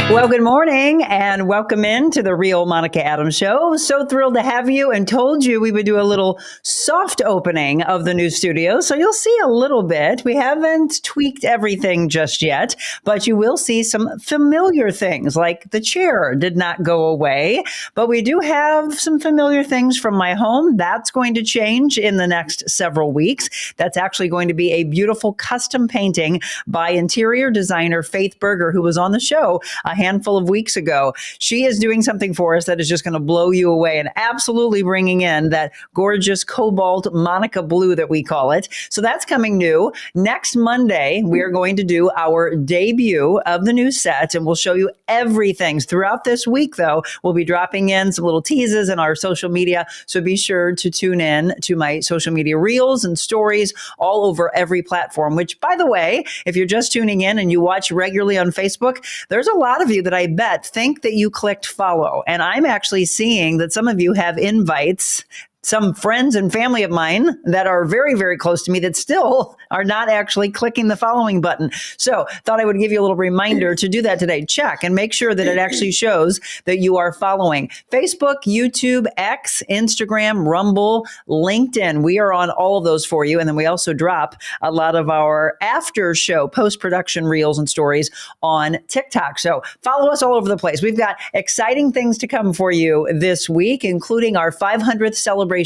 Well, good morning and welcome in to the Real Monica Adams Show. So thrilled to have you and told you we would do a little soft opening of the new studio. So you'll see a little bit. We haven't tweaked everything just yet, but you will see some familiar things like the chair did not go away, but we do have some familiar things from my home. That's going to change in the next several weeks. That's actually going to be a beautiful custom painting by interior designer Faith Berger, who was on the show a handful of weeks ago. She is doing something for us that is just going to blow you away and absolutely bringing in that gorgeous cobalt Monica blue that we call it. So that's coming new. Next Monday, we are going to do our debut of the new set, and we'll show you everything. Throughout this week, though, we'll be dropping in some little teases in our social media. So be sure to tune in to my social media reels and stories all over every platform, which, by the way, if you're just tuning in and you watch regularly on Facebook, there's a lot of you that I bet think that you clicked follow. And I'm actually seeing that some of you have invites, some friends and family of mine that are very, very close to me that still are not actually clicking the following button. So thought I would give you a little reminder to do that today. Check and make sure that it actually shows that you are following. Facebook, YouTube, X, Instagram, Rumble, LinkedIn. We are on all of those for you. And then we also drop a lot of our after show post-production reels and stories on TikTok. So follow us all over the place. We've got exciting things to come for you this week, including our 500th celebration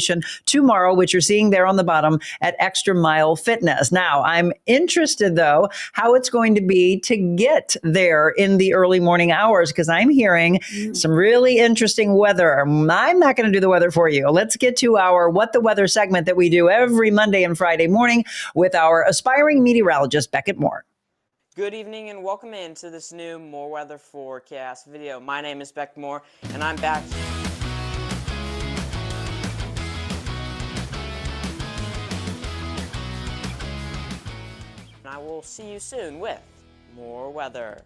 tomorrow, which you're seeing there on the bottom at Extra Mile Fitness. Now, I'm interested, though, how it's going to be to get there in the early morning hours, because I'm hearing some really interesting weather. I'm not going to do the weather for you. Let's get to our What the Weather segment that we do every Monday and Friday morning with our aspiring meteorologist, Beckett Moore. Good evening and welcome into this new More Weather Forecast video. My name is Beck Moore and I'm back. I will see you soon with more weather.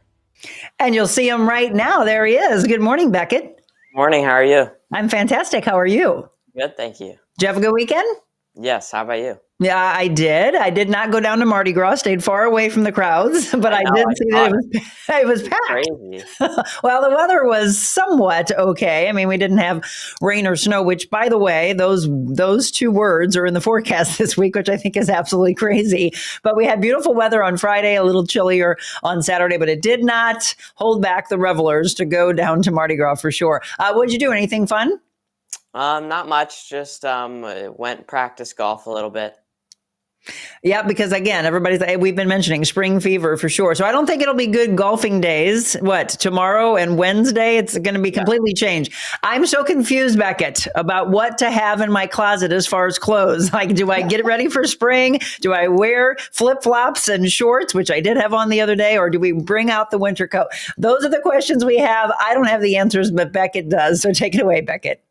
And you'll see him right now. There he is. Good morning, Beckett. Morning, how are you? I'm fantastic. How are you? Good, thank you. Did you have a good weekend? Yes, how about you? Yeah, I did. I did not go down to Mardi Gras, stayed far away from the crowds, but I did see that it was packed. Crazy. Well, the weather was somewhat okay. I mean, we didn't have rain or snow, which, by the way, those two words are in the forecast this week, which I think is absolutely crazy. But we had beautiful weather on Friday, a little chillier on Saturday, but it did not hold back the revelers to go down to Mardi Gras for sure. What did you do? Anything fun? Not much, just went practice golf a little bit. Yeah, because again, we've been mentioning spring fever for sure. So I don't think it'll be good golfing days. What, tomorrow and Wednesday? It's going to be completely changed. I'm so confused, Beckett, about what to have in my closet as far as clothes. Like, do I get ready for spring? Do I wear flip-flops and shorts, which I did have on the other day, or do we bring out the winter coat? Those are the questions we have. I don't have the answers, but Beckett does. So take it away, Beckett.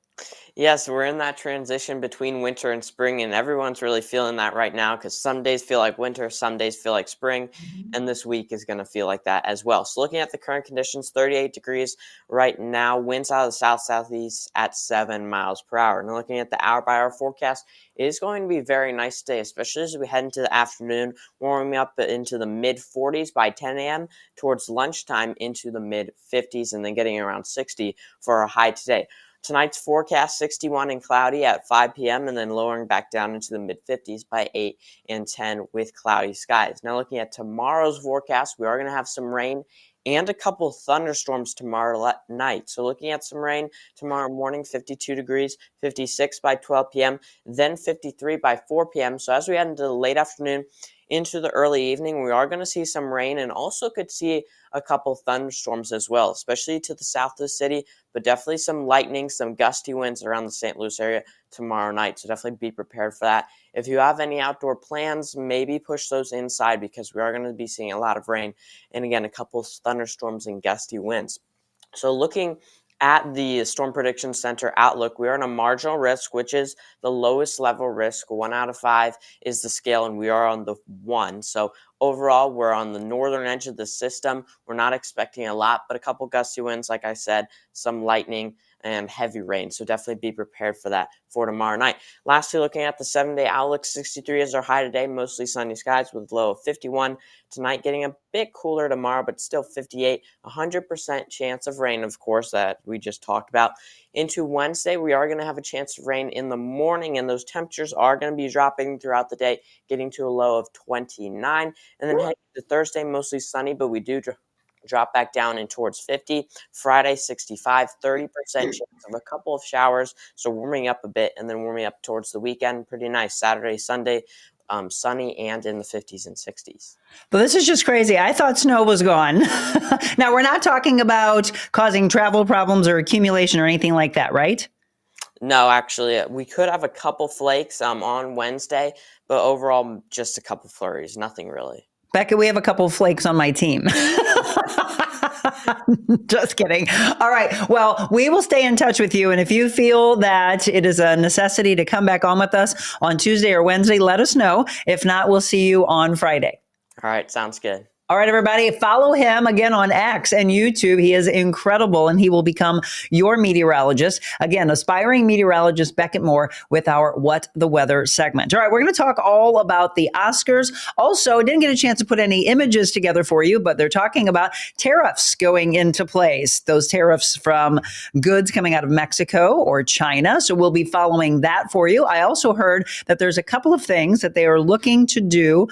Yes, we're in that transition between winter and spring, and everyone's really feeling that right now because some days feel like winter, some days feel like spring, and this week is going to feel like that as well. So looking at the current conditions, 38 degrees right now, winds out of the south-southeast at 7 miles per hour. And looking at the hour-by-hour forecast, it is going to be a very nice day, especially as we head into the afternoon, warming up into the mid-40s by 10 a.m., towards lunchtime into the mid-50s, and then getting around 60 for our high today. Tonight's forecast, 61 and cloudy at 5 p.m. and then lowering back down into the mid-50s by 8 and 10 with cloudy skies. Now looking at tomorrow's forecast, we are going to have some rain and a couple thunderstorms tomorrow night. So looking at some rain tomorrow morning, 52 degrees, 56 by 12 p.m., then 53 by 4 p.m. So as we head into the late afternoon, into the early evening, we are going to see some rain and also could see a couple thunderstorms as well, especially to the south of the city, but definitely some lightning, some gusty winds around the St. Louis area tomorrow night. So definitely be prepared for that. If you have any outdoor plans, maybe push those inside because we are going to be seeing a lot of rain and again, a couple thunderstorms and gusty winds. So looking at the Storm Prediction Center outlook, we are on a marginal risk, which is the lowest level risk. 1 out of 5 is the scale, and we are on the 1. So overall, we're on the northern edge of the system. We're not expecting a lot, but a couple gusty winds, like I said, some lightning, and heavy rain. So definitely be prepared for that for tomorrow night. Lastly, looking at the 7-day outlook, 63 is our high today, mostly sunny skies with a low of 51. Tonight getting a bit cooler tomorrow, but still 58. 100% chance of rain, of course, that we just talked about. Into Wednesday, we are going to have a chance of rain in the morning, and those temperatures are going to be dropping throughout the day, getting to a low of 29. And then heading to Thursday, mostly sunny, but we do drop back down in towards 50. Friday, 65, 30% chance of a couple of showers, so warming up a bit, and then warming up towards the weekend. Pretty nice. Saturday, Sunday, sunny and in the 50s and 60s. But this is just crazy. I thought snow was gone. Now, we're not talking about causing travel problems or accumulation or anything like that, right? No, actually, we could have a couple flakes on Wednesday, but overall, just a couple flurries. Nothing really. Becca, we have a couple of flakes on my team. Just kidding. All right. Well, we will stay in touch with you. And if you feel that it is a necessity to come back on with us on Tuesday or Wednesday, let us know. If not, we'll see you on Friday. All right. Sounds good. All right, everybody, follow him again on X and YouTube. He is incredible, and he will become your meteorologist. Again, aspiring meteorologist Beckett Moore with our What the Weather segment. All right, we're going to talk all about the Oscars. Also, didn't get a chance to put any images together for you, but they're talking about tariffs going into place. Those tariffs from goods coming out of Mexico or China. So we'll be following that for you. I also heard that there's a couple of things that they are looking to do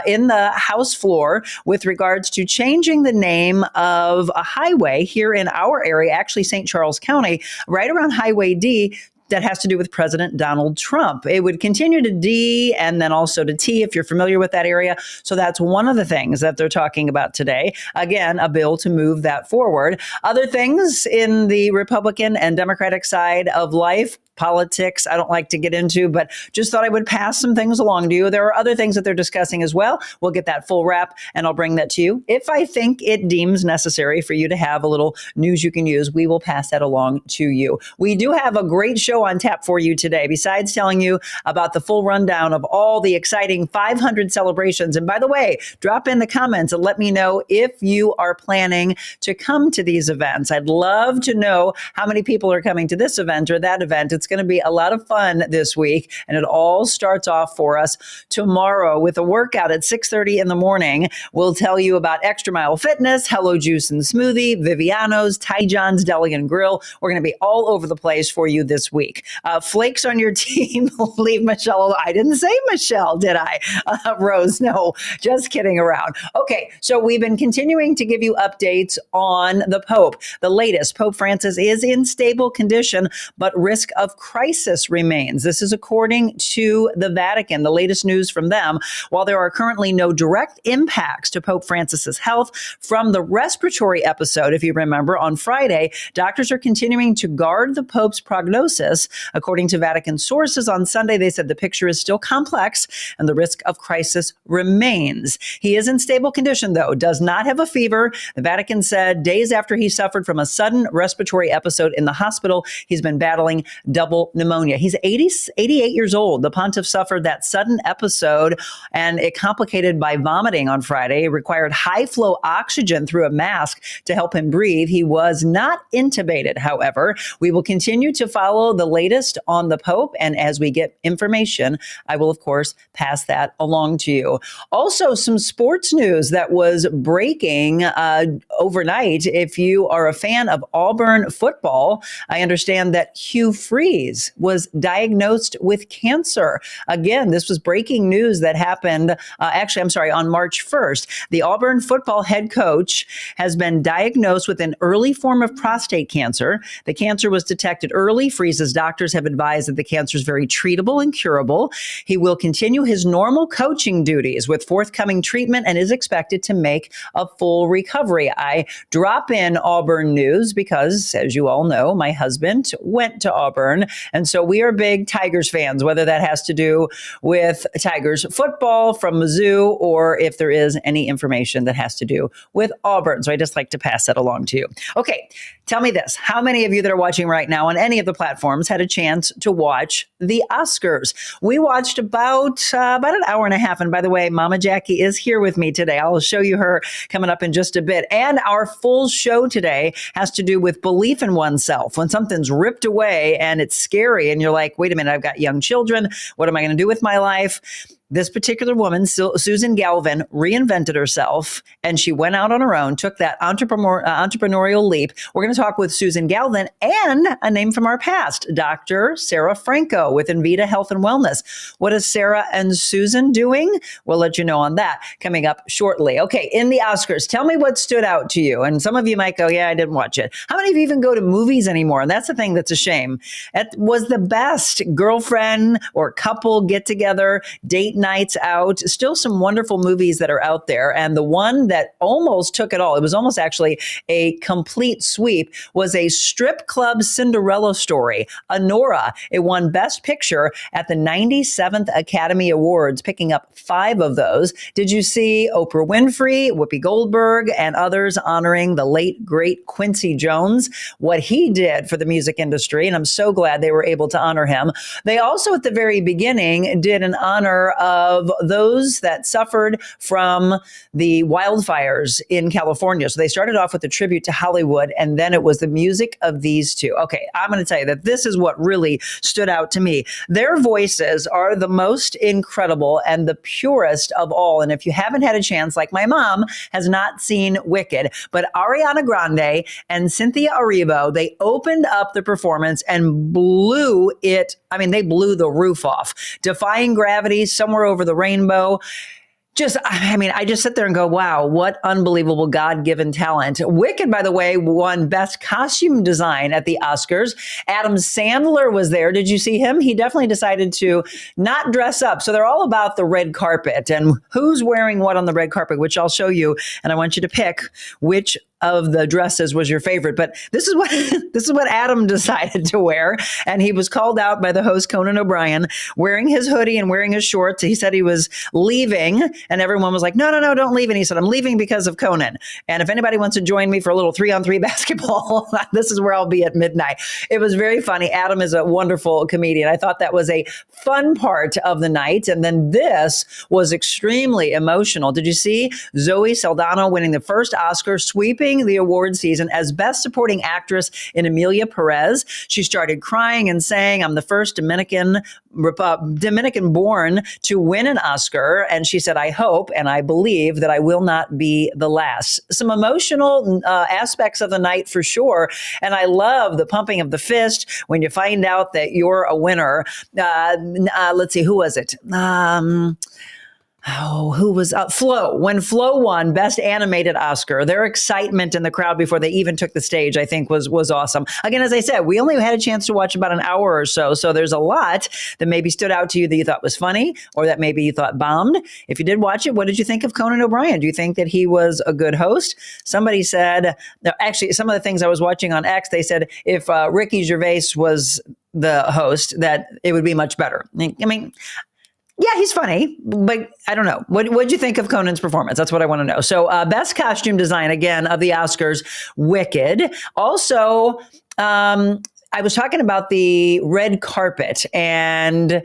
in the House floor with regards to changing the name of a highway here in our area, actually St. Charles County, right around Highway D, that has to do with President Donald Trump. It would continue to D and then also to T if you're familiar with that area. So that's one of the things that they're talking about today. Again, a bill to move that forward. Other things in the Republican and Democratic side of life, politics, I don't like to get into, but just thought I would pass some things along to you. There are other things that they're discussing as well. We'll get that full wrap and I'll bring that to you. If I think it deems necessary for you to have a little news you can use, we will pass that along to you. We do have a great show on tap for you today, besides telling you about the full rundown of all the exciting 500 celebrations. And by the way, drop in the comments and let me know if you are planning to come to these events. I'd love to know how many people are coming to this event or that event. It's going to be a lot of fun this week. And it all starts off for us tomorrow with a workout at 6:30 in the morning. We'll tell you about Extra Mile Fitness, Hello Juice and Smoothie, Viviano's, Ty John's Deli and Grill. We're going to be all over the place for you this week. Flakes on your team. Leave Michelle alone. I didn't say Michelle, did I? Rose, no, just kidding around. Okay, so we've been continuing to give you updates on the Pope. The latest, Pope Francis is in stable condition, but risk of crisis remains. This is according to the Vatican, the latest news from them. While there are currently no direct impacts to Pope Francis's health from the respiratory episode, if you remember, on Friday, doctors are continuing to guard the Pope's prognosis. According to Vatican sources on Sunday, they said the picture is still complex and the risk of crisis remains. He is in stable condition, though, does not have a fever. The Vatican said days after he suffered from a sudden respiratory episode in the hospital, he's been battling double pneumonia. He's 88 years old. The pontiff suffered that sudden episode and it complicated by vomiting on Friday. It required high flow oxygen through a mask to help him breathe. He was not intubated, however. We will continue to follow the latest on the Pope. And as we get information, I will, of course, pass that along to you. Also, some sports news that was breaking overnight. If you are a fan of Auburn football, I understand that Hugh Freeze was diagnosed with cancer. Again, this was breaking news that happened, on March 1st. The Auburn football head coach has been diagnosed with an early form of prostate cancer. The cancer was detected early. Freeze's doctors have advised that the cancer is very treatable and curable. He will continue his normal coaching duties with forthcoming treatment and is expected to make a full recovery. I drop in Auburn news because, as you all know, my husband went to Auburn soon. And so we are big Tigers fans, whether that has to do with Tigers football from Mizzou or if there is any information that has to do with Auburn. So I just like to pass that along to you. Okay, tell me this. How many of you that are watching right now on any of the platforms had a chance to watch the Oscars? We watched about an hour and a half. And by the way, Mama Jackie is here with me today. I'll show you her coming up in just a bit. And our full show today has to do with belief in oneself. When something's ripped away and it's scary and you're like, wait a minute, I've got young children. What am I going to do with my life? This particular woman, Susan Galvin, reinvented herself and she went out on her own, took that entrepreneurial leap. We're going to talk with Susan Galvin and a name from our past, Dr. Sarah Franco with Invita Health and Wellness. What is Sarah and Susan doing? We'll let you know on that coming up shortly. Okay, in the Oscars, tell me what stood out to you. And some of you might go, yeah, I didn't watch it. How many of you even go to movies anymore? And that's the thing that's a shame. It was the best girlfriend or couple get together, date nights out, still some wonderful movies that are out there. And the one that almost took it all, it was almost actually a complete sweep, was a strip club Cinderella story, Honora. It won Best Picture at the 97th Academy Awards, picking up 5 of those. Did you see Oprah Winfrey, Whoopi Goldberg, and others honoring the late, great Quincy Jones, what he did for the music industry? And I'm so glad they were able to honor him. They also, at the very beginning, did an honor of those that suffered from the wildfires in California. So they started off with a tribute to Hollywood, and then it was the music of these two. Okay, I'm going to tell you that this is what really stood out to me. Their voices are the most incredible and the purest of all. And if you haven't had a chance, like my mom has not seen Wicked, but Ariana Grande and Cynthia Erivo, they opened up the performance and blew it. I mean, they blew the roof off, defying gravity, somewhere over the rainbow. I just sit there and go, wow, what unbelievable God-given talent. Wicked, by the way, won Best Costume Design at the Oscars. Adam Sandler was there. Did you see him? He definitely decided to not dress up. So they're all about the red carpet and who's wearing what on the red carpet, which I'll show you. And I want you to pick which of the dresses was your favorite. But this is what Adam decided to wear. And he was called out by the host, Conan O'Brien, wearing his hoodie and wearing his shorts. He said he was leaving and everyone was like, no, don't leave. And he said, I'm leaving because of Conan. And if anybody wants to join me for a little 3-on-3 basketball, this is where I'll be at midnight. It was very funny. Adam is a wonderful comedian. I thought that was a fun part of the night. And then this was extremely emotional. Did you see Zoe Saldana winning the first Oscar, sweeping the award season as Best Supporting Actress in Emilia Perez? She started crying and saying, I'm the first Dominican born to win an Oscar. And she said, I hope and I believe that I will not be the last. Some emotional aspects of the night for sure. And I love the pumping of the fist when you find out that you're a winner. Let's see, who was it? Who was Flo? When Flo won Best Animated Oscar, their excitement in the crowd before they even took the stage, I think was awesome. Again, as I said, we only had a chance to watch about an hour or so. So there's a lot that maybe stood out to you that you thought was funny or that maybe you thought bombed. If you did watch it, what did you think of Conan O'Brien? Do you think that he was a good host? Somebody said, actually, some of the things I was watching on X, they said if Ricky Gervais was the host, that it would be much better. I mean, yeah, he's funny, but I don't know. What'd you think of Conan's performance? That's what I want to know. So Best Costume Design, again, of the Oscars, Wicked. Also, I was talking about the red carpet, and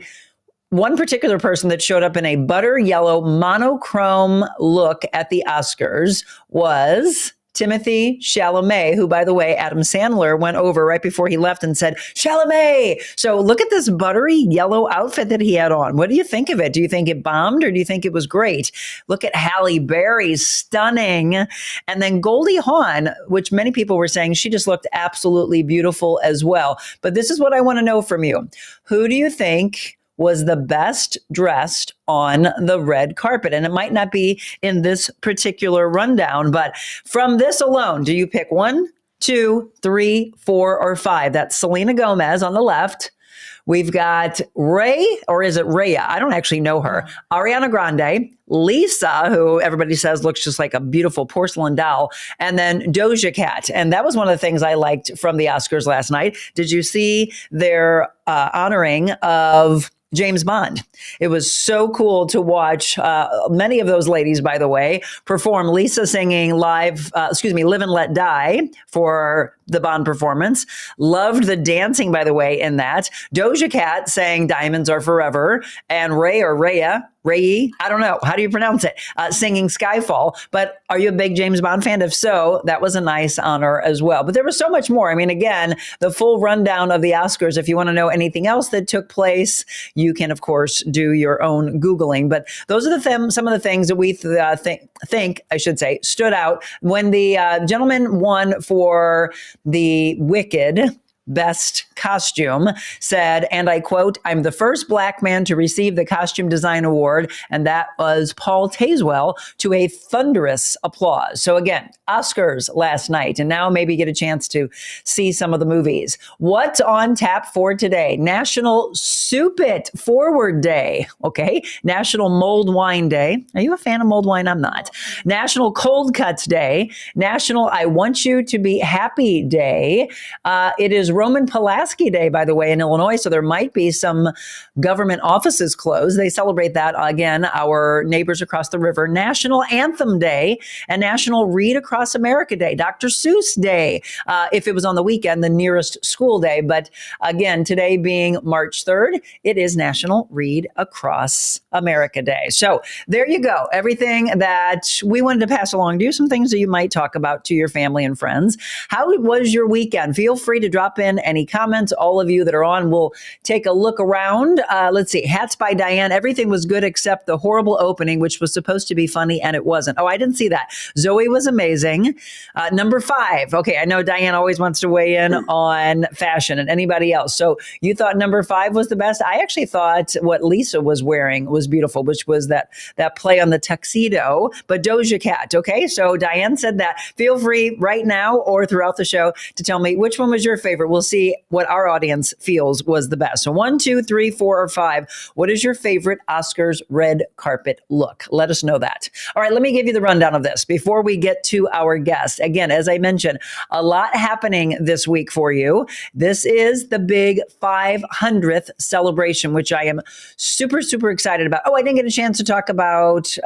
one particular person that showed up in a butter yellow monochrome look at the Oscars was Timothée Chalamet, who, by the way, Adam Sandler went over right before he left and said, Chalamet. So look at this buttery yellow outfit that he had on. What do you think of it? Do you think it bombed or do you think it was great? Look at Halle Berry, stunning. And then Goldie Hawn, which many people were saying she just looked absolutely beautiful as well. But this is what I want to know from you. Who do you think was the best dressed on the red carpet? And it might not be in this particular rundown, but from this alone, do you pick 1, 2, 3, 4, or 5? That's Selena Gomez on the left, We've got Ray, or is it Raya? I don't actually know her. Ariana Grande, Lisa, who everybody says looks just like a beautiful porcelain doll, and then Doja Cat. And that was one of the things I liked from the Oscars last night. Did you see their honoring of James Bond? It was so cool to watch many of those ladies, by the way, perform. Lisa singing Live and Let Die for the Bond performance. Loved the dancing, by the way, in that. Doja Cat sang Diamonds Are Forever, and Raya, I don't know. How do you pronounce it? Singing Skyfall. But are you a big James Bond fan? If so, that was a nice honor as well. But there was so much more. I mean, again, the full rundown of the Oscars, if you want to know anything else that took place, you can, of course, do your own Googling. But those are some of the things that we think stood out. When the gentleman won for the Wicked Best Costume, said, and I quote, "I'm the first Black man to receive the Costume Design Award," and that was Paul Tazewell, to a thunderous applause. So again, Oscars last night, and now maybe get a chance to see some of the movies. What's on tap for today? National Soup It Forward Day, okay? National Mulled Wine Day. Are you a fan of mulled wine? I'm not. National Cold Cuts Day. National I Want You to Be Happy Day. It is Roman Pulaski Day, by the way, in Illinois, so there might be some government offices closed. They celebrate that, again, our neighbors across the river. National Anthem Day and National Read Across America Day. Dr. Seuss Day, if it was on the weekend, the nearest school day. But again, today being March 3rd, it is National Read Across America Day. So there you go. Everything that we wanted to pass along to you, some things that you might talk about to your family and friends. How was your weekend? Feel free to drop in any comments. All of you that are on, we'll take a look around. Let's see. Hats by Diane. Everything was good except the horrible opening, which was supposed to be funny, and it wasn't. Oh, I didn't see that. Zoe was amazing. Number 5. Okay, I know Diane always wants to weigh in on fashion, and anybody else. So you thought number 5 was the best? I actually thought what Lisa was wearing was beautiful, which was that play on the tuxedo, but Doja Cat. Okay, so Diane said that. Feel free right now or throughout the show to tell me which one was your favorite. We'll see what our audience feels was the best. So 1, 2, 3, 4, or 5. What is your favorite Oscars red carpet look? Let us know that. All right, let me give you the rundown of this before we get to our guest. Again, as I mentioned, a lot happening this week for you. This is the big 500th celebration, which I am super, super excited about. Oh, I didn't get a chance to talk about,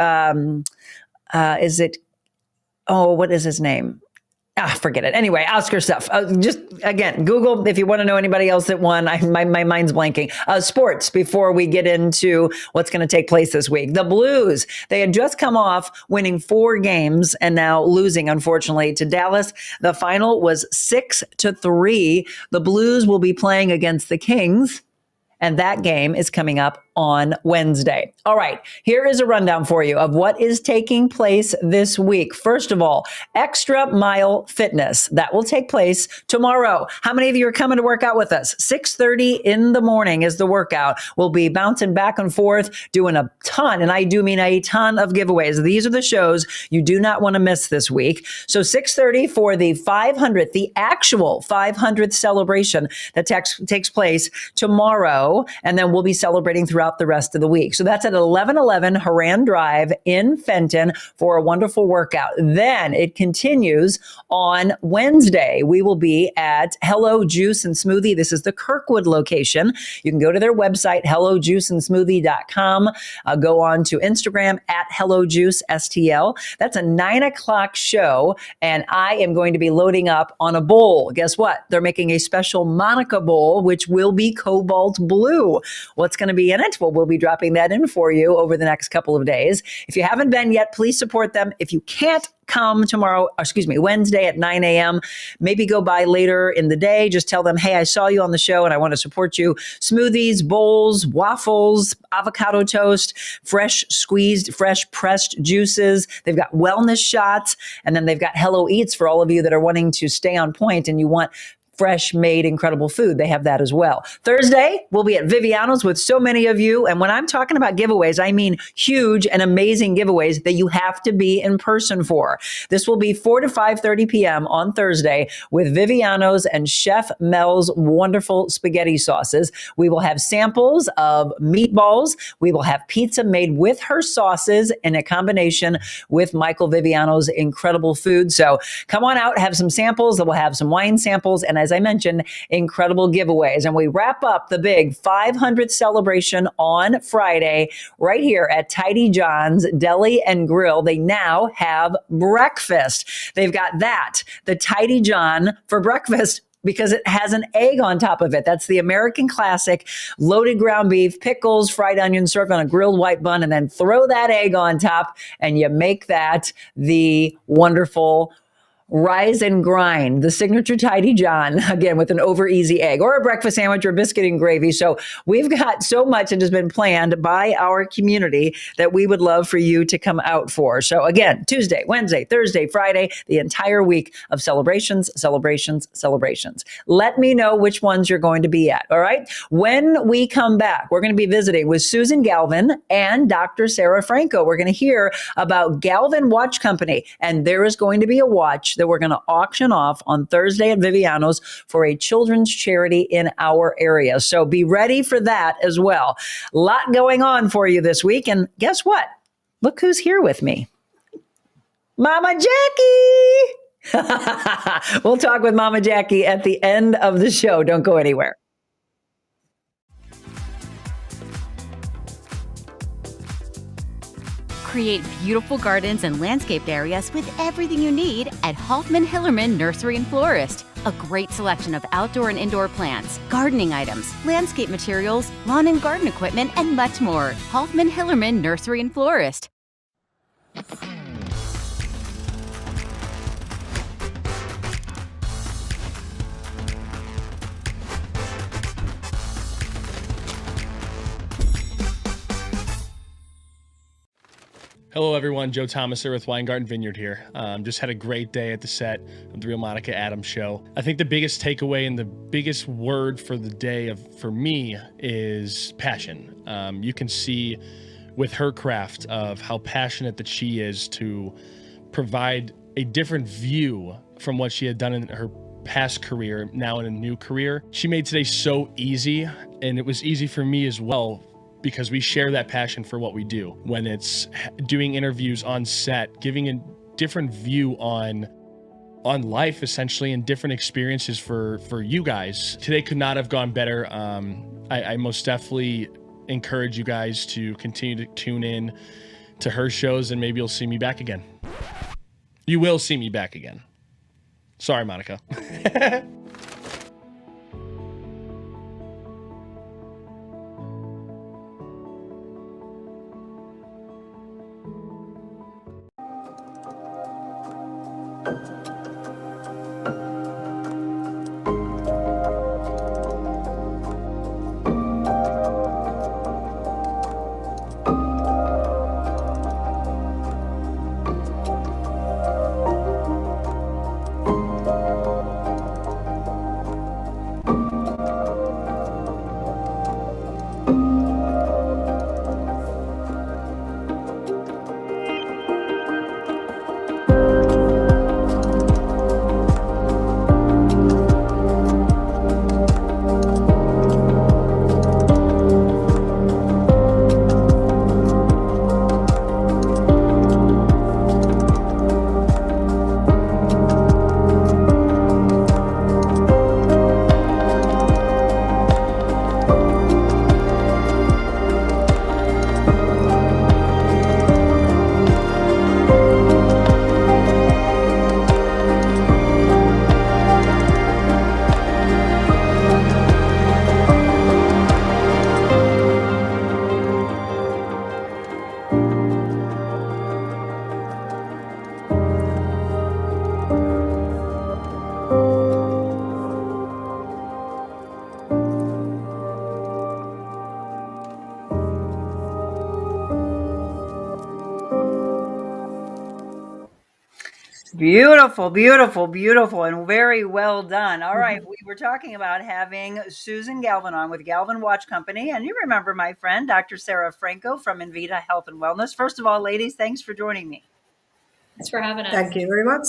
what is his name? Forget it. Anyway, Oscar stuff. Just, again, Google if you want to know anybody else that won. My mind's blanking. Sports, before we get into what's going to take place this week. The Blues, they had just come off winning 4 games and now losing, unfortunately, to Dallas. The final was 6-3. The Blues will be playing against the Kings, and that game is coming up on Wednesday. All right, here is a rundown for you of what is taking place this week. First of all, Extra Mile Fitness. That will take place tomorrow. How many of you are coming to work out with us? 6:30 in the morning is the workout. We'll be bouncing back and forth, doing a ton, and I do mean a ton of giveaways. These are the shows you do not want to miss this week. So 6:30 for the 500th, the actual 500th celebration that takes place tomorrow, and then we'll be celebrating throughout the rest of the week. So that's at 1111 Haran Drive in Fenton for a wonderful workout. Then it continues on Wednesday. We will be at Hello Juice and Smoothie. This is the Kirkwood location. You can go to their website, hellojuiceandsmoothie.com. Go on to Instagram at HelloJuiceSTL. That's a 9 o'clock show, and I am going to be loading up on a bowl. Guess what? They're making a special Monica bowl, which will be cobalt blue. What's going to be in it? Well, we'll be dropping that in for you over the next couple of days. If you haven't been yet, please support them. If you can't come Wednesday at 9 a.m., maybe go by later in the day. Just tell them, hey, I saw you on the show and I want to support you. Smoothies, bowls, waffles, avocado toast, fresh squeezed, fresh pressed juices. They've got wellness shots, and then they've got Hello Eats for all of you that are wanting to stay on point and you want fresh made incredible food. They have that as well. Thursday, we'll be at Viviano's with so many of you. And when I'm talking about giveaways, I mean huge and amazing giveaways that you have to be in person for. This will be 4 to 5:30 p.m. on Thursday with Viviano's and Chef Mel's wonderful spaghetti sauces. We will have samples of meatballs. We will have pizza made with her sauces in a combination with Michael Viviano's incredible food. So come on out, have some samples. We'll have some wine samples. And as I mentioned, incredible giveaways. And we wrap up the big 500th celebration on Friday right here at Tidy John's Deli and Grill. They now have breakfast. They've got that, the Tidy John for breakfast, because it has an egg on top of it. That's the American classic, loaded ground beef, pickles, fried onions served on a grilled white bun, and then throw that egg on top, and you make that the wonderful Rise and Grind, the signature Tidy John, again, with an over easy egg or a breakfast sandwich or biscuit and gravy. So we've got so much that has been planned by our community that we would love for you to come out for. So again, Tuesday, Wednesday, Thursday, Friday, the entire week of celebrations, celebrations, celebrations. Let me know which ones you're going to be at. All right. When we come back, we're going to be visiting with Susan Galvin and Dr. Sarah Franco. We're going to hear about Galvin Watch Company, and there is going to be a watch that we're going to auction off on Thursday at Viviano's for a children's charity in our area. So be ready for that as well. A lot going on for you this week. And guess what? Look who's here with me. Mama Jackie. We'll talk with Mama Jackie at the end of the show. Don't go anywhere. Create beautiful gardens and landscaped areas with everything you need at Hoffman Hillerman Nursery and Florist. A great selection of outdoor and indoor plants, gardening items, landscape materials, lawn and garden equipment, and much more. Hoffman Hillerman Nursery and Florist. Hello everyone, Joe Thomas here with Weingarten Vineyard here. Just had a great day at the set of The Real Monica Adams Show. I think the biggest takeaway and the biggest word for the day for me is passion. You can see with her craft of how passionate that she is to provide a different view from what she had done in her past career, now in a new career. She made today so easy, and it was easy for me as well, because we share that passion for what we do. When it's doing interviews on set, giving a different view on life, essentially, and different experiences for you guys. Today could not have gone better. I most definitely encourage you guys to continue to tune in to her shows, and maybe you'll see me back again. You will see me back again. Sorry, Monica. Beautiful, beautiful, beautiful, and very well done. All right, we were talking about having Susan Galvin on with Galvin Watch Company, and you remember my friend, Dr. Sarah Franco from Invita Health and Wellness. First of all, ladies, thanks for joining me. Thanks for having us. Thank you very much.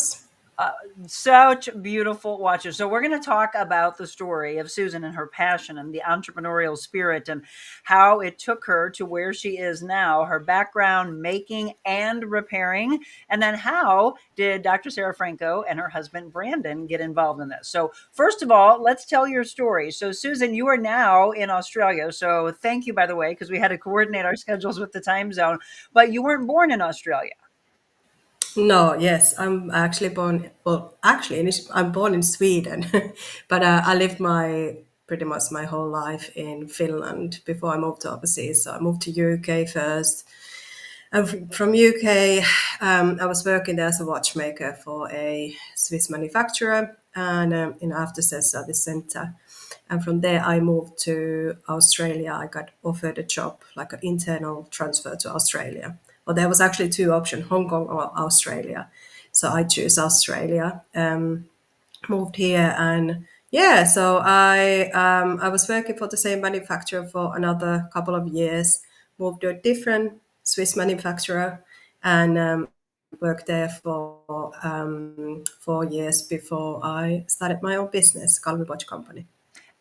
Such beautiful watches. So we're going to talk about the story of Susan and her passion and the entrepreneurial spirit and how it took her to where she is now, her background making and repairing, and then how did Dr. Sarah Franco and her husband Brandon get involved in this. So first of all, let's tell your story. So Susan, you are now in Australia. So thank you, by the way, because we had to coordinate our schedules with the time zone, but you weren't born in Australia. No, yes, I'm actually born. Well, actually, I'm born in Sweden, but I lived my pretty much my whole life in Finland before I moved to overseas. So I moved to UK first, and from UK, I was working there as a watchmaker for a Swiss manufacturer and in after sales service center. And from there, I moved to Australia. I got offered a job, like an internal transfer to Australia. Well, there was actually two options, Hong Kong or Australia. So I chose Australia, moved here, and yeah, so I was working for the same manufacturer for another couple of years, moved to a different Swiss manufacturer, and worked there for 4 years before I started my own business, Galvin Watch Company.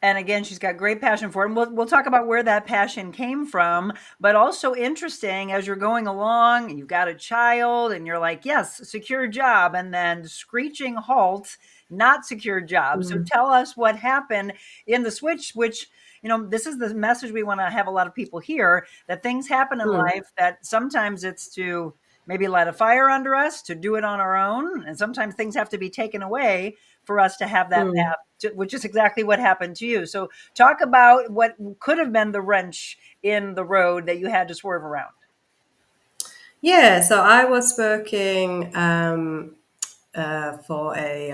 And again, she's got great passion for it. And we'll talk about where that passion came from, but also interesting as you're going along and you've got a child and you're like, yes, secure job. And then screeching halt, not secure job. So tell us what happened in the switch, which, this is the message we want to have a lot of people hear, that things happen in life that sometimes it's to maybe light a fire under us, to do it on our own. And sometimes things have to be taken away for us to have that path, which is exactly what happened to you. So talk about what could have been the wrench in the road that you had to swerve around. Yeah, so I was working for a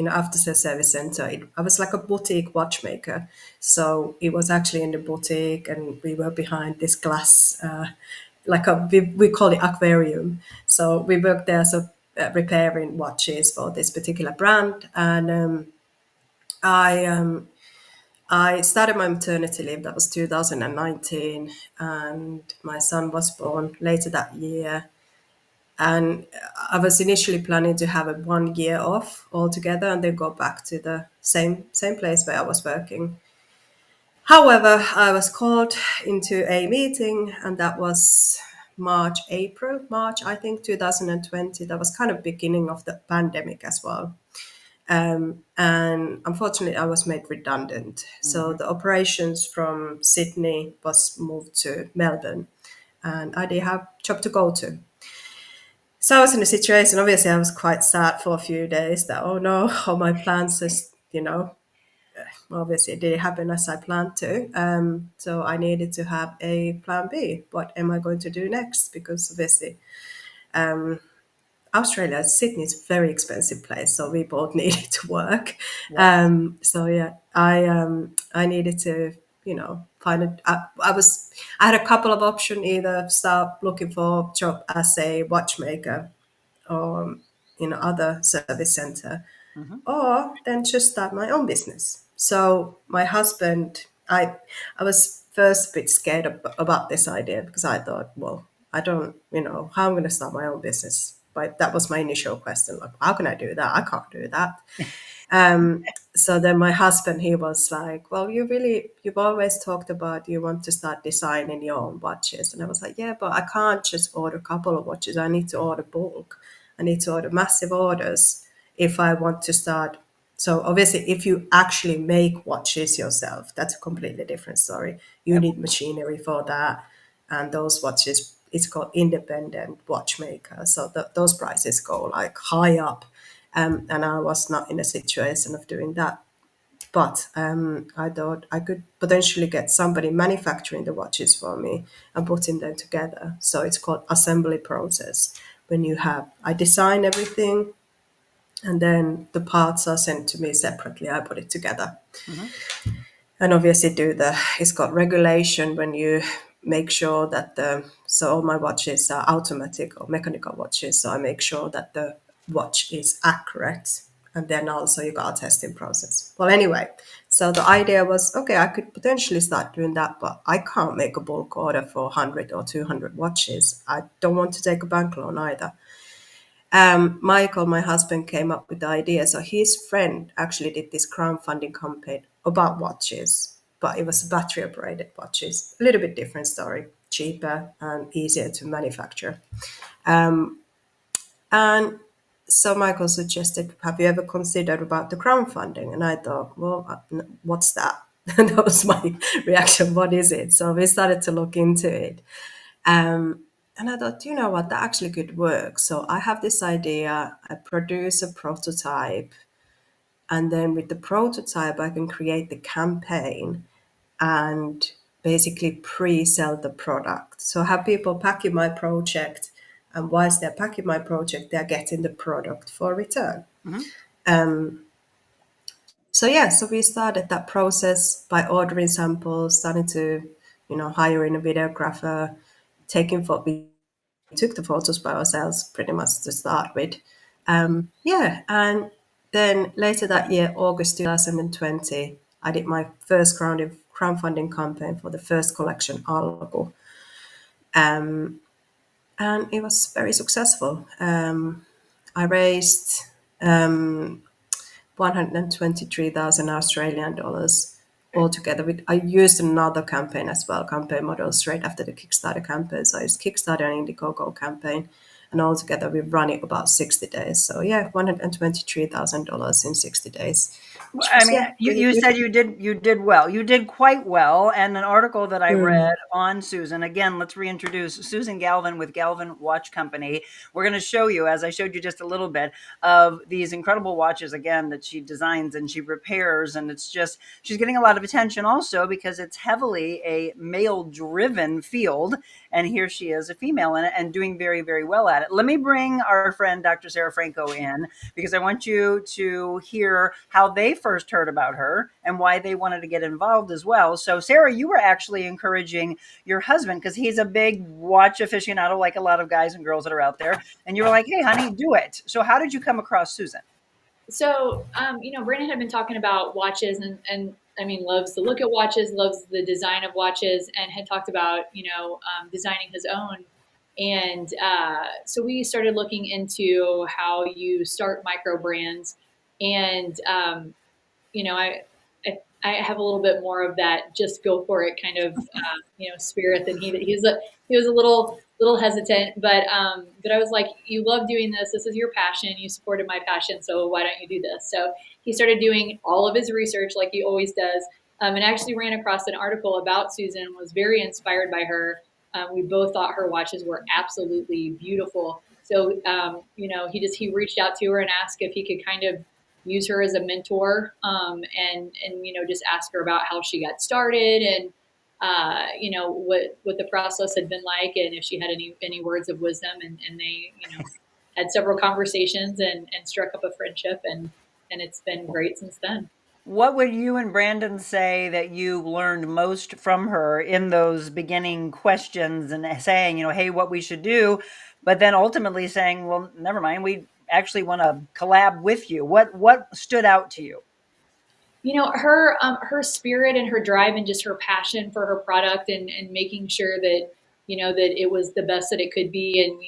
after sales service center. I was like a boutique watchmaker, so it was actually in the boutique, and we were behind this glass, we call it aquarium. So we worked there, so repairing watches for this particular brand, and I started my maternity leave. That was 2019, and my son was born later that year. And I was initially planning to have a 1 year off altogether and then go back to the same place where I was working. However, I was called into a meeting, and that was March, I think, 2020. That was kind of beginning of the pandemic as well. And unfortunately, I was made redundant. So the operations from Sydney was moved to Melbourne, and I didn't have a job to go to. So I was in a situation, obviously, I was quite sad for a few days that, oh no, all my plans just, obviously it didn't happen as I planned to. So I needed to have a plan B. What am I going to do next? Because obviously, Australia, Sydney is a very expensive place, so we both needed to work. Yeah. So yeah, I needed to, find a. I had a couple of options: either start looking for a job as a watchmaker, or in other service center, or then just start my own business. So my husband, I was first a bit scared about this idea because I thought, well, I don't, how I'm going to start my own business. But that was my initial question, like, how can I do that? I can't do that. So then my husband, he was like, well, you've always talked about you want to start designing your own watches. And I was like, yeah, but I can't just order a couple of watches. I need to order bulk. I need to order massive orders if I want to start. So obviously, if you actually make watches yourself, that's a completely different story. You need machinery for that. And those watches, it's called independent watchmaker. So those prices go like high up. And I was not in a situation of doing that. But I thought I could potentially get somebody manufacturing the watches for me and putting them together. So it's called assembly process. I design everything, and then the parts are sent to me separately. I put it together. And obviously it's got regulation when you make sure that so all my watches are automatic or mechanical watches. So I make sure that the watch is accurate. And then also you got a testing process. Well, anyway, so the idea was, okay, I could potentially start doing that, but I can't make a bulk order for 100 or 200 watches. I don't want to take a bank loan either. Michael, my husband, came up with the idea. So his friend actually did this crowdfunding campaign about watches, but it was battery operated watches. A little bit different story, cheaper and easier to manufacture. And so Michael suggested, have you ever considered about the crowdfunding? And I thought, well, what's that? And that was my reaction. What is it? So we started to look into it. And I thought, you know what, that actually could work. So I have this idea, I produce a prototype, and then with the prototype, I can create the campaign and basically pre-sell the product. So have people packing my project, and whilst they're packing my project, they're getting the product for return. So yeah, so we started that process by ordering samples, starting to, hiring a videographer, we took the photos by ourselves pretty much to start with. Yeah, and then later that year, August 2020, I did my first crowdfunding campaign for the first collection, Algo. And it was very successful. I raised 123,000 Australian dollars altogether. I used another campaign as well, campaign model straight after the Kickstarter campaign. So it's Kickstarter and Indiegogo campaign. And altogether we run it about 60 days. So yeah, $123,000 in 60 days. I mean, you said you did well. You did quite well. And an article that I read on Susan, again, let's reintroduce Susan Galvin with Galvin Watch Company. We're going to show you, as I showed you just a little bit, of these incredible watches, again, that she designs and she repairs. And it's just, she's getting a lot of attention also because it's heavily a male-driven field. And here she is, a female in it, and doing very, very well at it. Let me bring our friend, Dr. Sarah Franco, in because I want you to hear how they first heard about her and why they wanted to get involved as well. So, Sarah, you were actually encouraging your husband because he's a big watch aficionado, like a lot of guys and girls that are out there. And you were like, hey, honey, do it. So how did you come across Susan? So, Brandon had been talking about watches and I mean, loves the look at watches, loves the design of watches, and had talked about, designing his own. And so we started looking into how you start micro brands. And, I have a little bit more of that just go for it kind of, spirit than he was a little hesitant, but I was like, you love doing this. This is your passion. You supported my passion. So why don't you do this? So he started doing all of his research like he always does. And actually ran across an article about Susan, was very inspired by her. We both thought her watches were absolutely beautiful. So, he reached out to her and asked if he could kind of use her as a mentor, and just ask her about how she got started and, what the process had been like, and if she had any words of wisdom, and they, had several conversations and struck up a friendship, and it's been great since then. What would you and Brandon say that you learned most from her in those beginning questions and saying, hey, what we should do, but then ultimately saying, well, never mind, we actually want to collab with you? What stood out to you? Her spirit and her drive and just her passion for her product and making sure that, that it was the best that it could be, and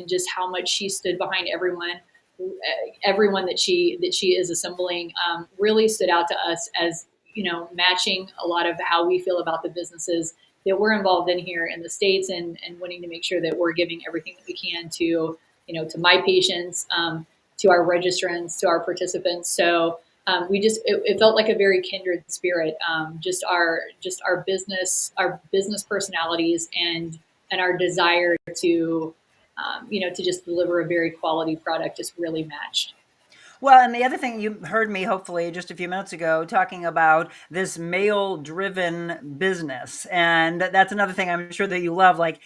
just how much she stood behind everyone that she is assembling, really stood out to us as, matching a lot of how we feel about the businesses that we're involved in here in the States, and wanting to make sure that we're giving everything that we can to, to my patients, to our registrants, to our participants. So it felt like a very kindred spirit. Just our business personalities and our desire to, to just deliver a very quality product just really matched. Well, and the other thing, you heard me hopefully just a few minutes ago talking about this male-driven business. And that's another thing I'm sure that you love. Like,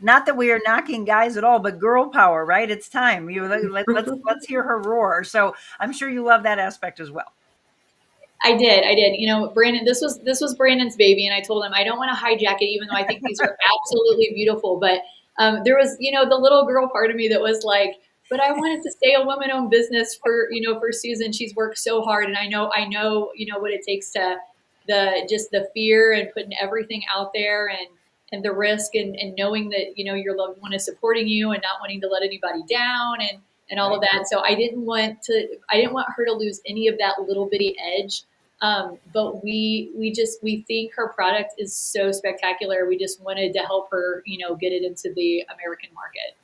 not that we are knocking guys at all, but girl power, right? It's time. Let's hear her roar. So I'm sure you love that aspect as well. I did. Brandon, this was Brandon's baby. And I told him, I don't want to hijack it, even though I think these are absolutely beautiful. But there was, the little girl part of me that was like, but I wanted to stay a woman-owned business for, for Susan. She's worked so hard, and I know, what it takes to the fear and putting everything out there, and the risk, and knowing that, your loved one is supporting you and not wanting to let anybody down, and all of that. So I didn't want her to lose any of that little bitty edge. But we think her product is so spectacular. We just wanted to help her, get it into the American market.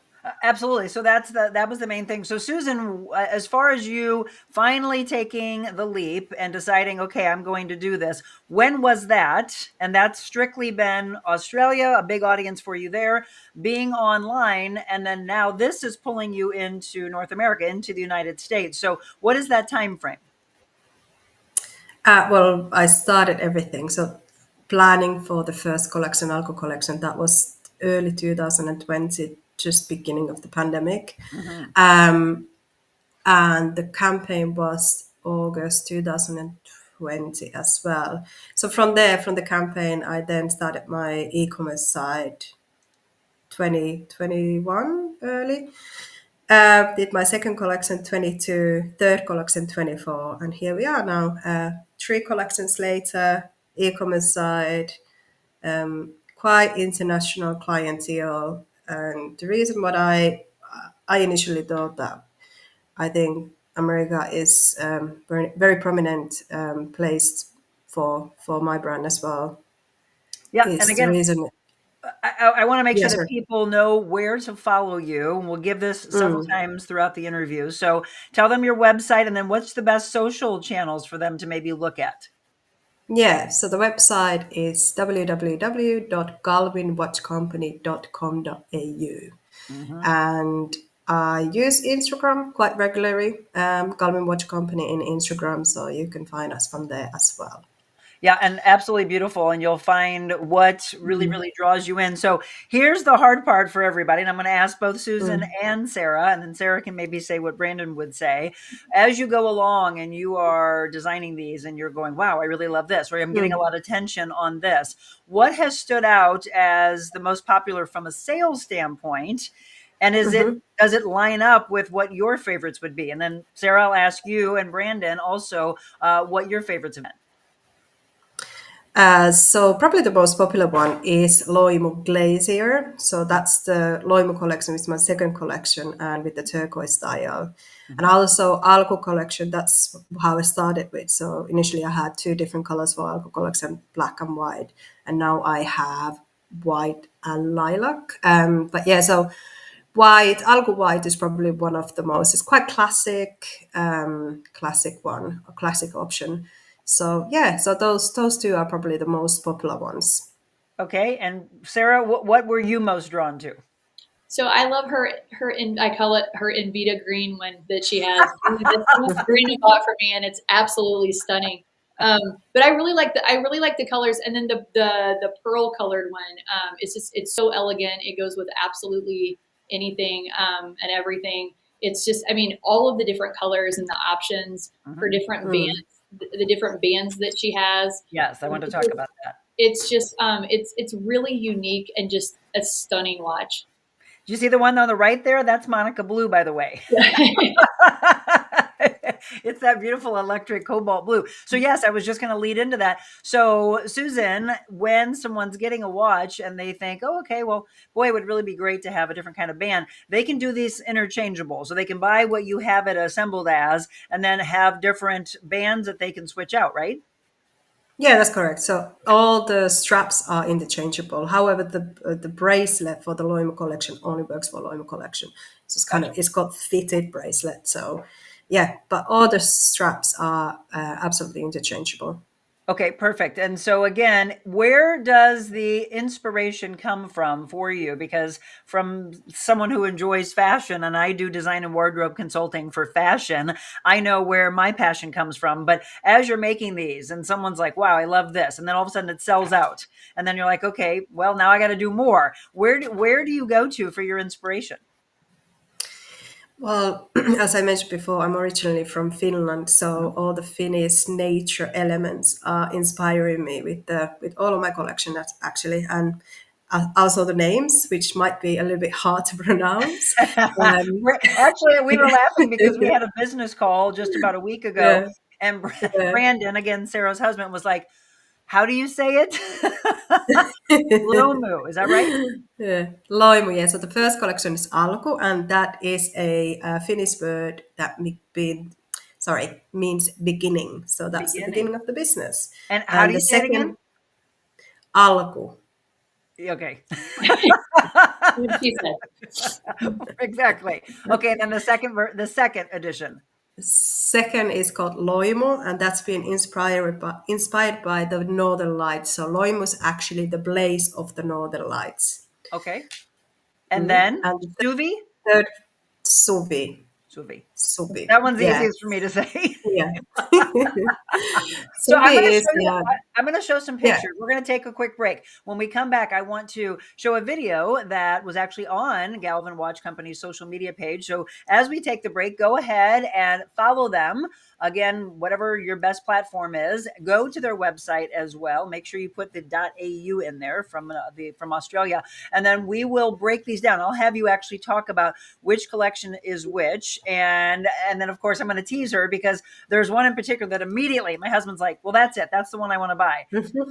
Absolutely. So that was the main thing. So Susan, as far as you finally taking the leap and deciding, okay, I'm going to do this, when was that? And that's strictly been Australia, a big audience for you there, being online, and then now this is pulling you into North America, into the United States. So what is that time frame? Well, I started everything. So planning for the first collection, Alko collection, that was early 2020, just beginning of the pandemic. And the campaign was August 2020 as well. So from the campaign, I then started my e-commerce site 2021 early. Did my second collection 22, third collection 24, and here we are now, 3 collections later, e-commerce side, quite international clientele. And the reason what I initially thought that I think America is very, very prominent place for my brand as well. Yeah. And Is the again, reason. I want to make sure Yes, that sir. people know where to follow you. And we'll give this several times throughout the interview. So tell them your website, and then what's the best social channels for them to maybe look at? Yeah, so the website is www.galvinwatchcompany.com.au. And I use Instagram quite regularly, Galvin Watch Company in Instagram, so you can find us from there as well. Yeah, and absolutely beautiful. And you'll find what really, really draws you in. So here's the hard part for everybody. And I'm going to ask both Susan and Sarah, and then Sarah can maybe say what Brandon would say. As you go along and you are designing these and you're going, wow, I really love this, or I'm getting a lot of attention on this. What has stood out as the most popular from a sales standpoint? And does it line up with what your favorites would be? And then Sarah, I'll ask you and Brandon also what your favorites have been. So probably the most popular one is Loimu Glacier. So that's the Loimu collection, which is my second collection, and with the turquoise style. And also Alko collection, that's how I started with. So initially I had 2 different colors for Alko collection, black and white. And now I have white and lilac. But yeah, so Alko white is probably one of the most, it's quite classic, classic one, a classic option. So yeah, so those 2 are probably the most popular ones. Okay, and Sarah, what were you most drawn to? So I love I call it her Invita green one that she has. This green you bought for me, and it's absolutely stunning. But I really like the colors, and then the pearl colored one. It's so elegant. It goes with absolutely anything and everything. It's just, I mean, all of the different colors and the options for different bands, the different bands that she has. Yes, I want to talk about that. It's just it's really unique and just a stunning watch. Do you see the one on the right there? That's Monica Blue, by the way. It's that beautiful electric cobalt blue. So yes, I was just going to lead into that. So Susan, when someone's getting a watch and they think, oh, okay, well, boy, it would really be great to have a different kind of band. They can do these interchangeable. So they can buy what you have it assembled as, and then have different bands that they can switch out, right? Yeah, that's correct. So all the straps are interchangeable. However, the bracelet for the Loimu collection only works for Loimu collection. So it's called fitted bracelet. So yeah, but all the straps are absolutely interchangeable. Okay, perfect. And so again, where does the inspiration come from for you? Because from someone who enjoys fashion, and I do design and wardrobe consulting for fashion, I know where my passion comes from. But as you're making these and someone's like, wow, I love this. And then all of a sudden it sells out. And then you're like, okay, well, now I got to do more. Where do you go to for your inspiration? Well, as I mentioned before, I'm originally from Finland, so all the Finnish nature elements are inspiring me with all of my collection. That's actually, and also the names, which might be a little bit hard to pronounce. Actually, we were laughing because we had a business call just about a week ago, Yeah, and yeah. Brandon, again, Sarah's husband, was like, "How do you say it?" Lomu, is that right? Yeah, Loimu. Yeah. So the first collection is alku, and that is a Finnish word that means beginning. So that's the Beginning. beginning of the business. And how do And the you say it again? second, alku. Okay. What she said. Exactly. Okay, and then the second edition. Second is called Loimo, and that's been inspired by the Northern Lights. So Loimo is actually the blaze of the Northern Lights. Okay. And then And the Suvi? third, Suvi. Suvi. Suvi. That one's Yeah. easiest for me to say. Yeah. So I'm going Suvi to is show you. I'm going to show some yeah. pictures. We're going to take a quick break. When we come back, I want to show a video that was actually on Galvin Watch Company's social media page. So as we take the break, go ahead and follow them. Again, whatever your best platform is, go to their website as well. Make sure you put the .au in there from Australia, and then we will break these down. I'll have you actually talk about which collection is which, and then of course I'm going to tease her because there's one in particular that immediately my husband's like, well, that's it. That's the one I want to buy.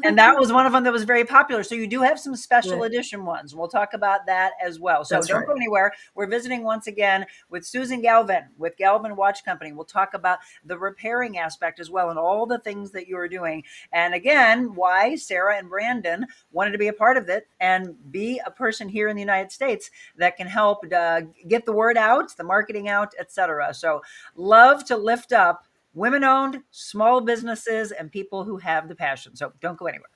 And that was one of them that was very popular. So you do have some special Yeah. edition ones. We'll talk about that as well. So That's don't right. go anywhere. We're visiting once again with Susan Galvin with Galvin Watch Company. We'll talk about the repairing aspect as well and all the things that you are doing. And again, why Sarah and Brandon wanted to be a part of it and be a person here in the United States that can help get the word out, the marketing out, etc. So love to lift up women-owned, small businesses, and people who have the passion. So don't go anywhere.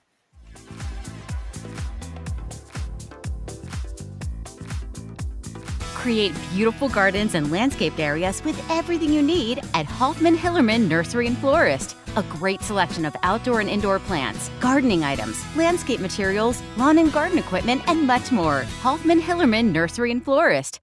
Create beautiful gardens and landscaped areas with everything you need at Hoffman Hillerman Nursery and Florist. A great selection of outdoor and indoor plants, gardening items, landscape materials, lawn and garden equipment, and much more. Hoffman Hillerman Nursery and Florist.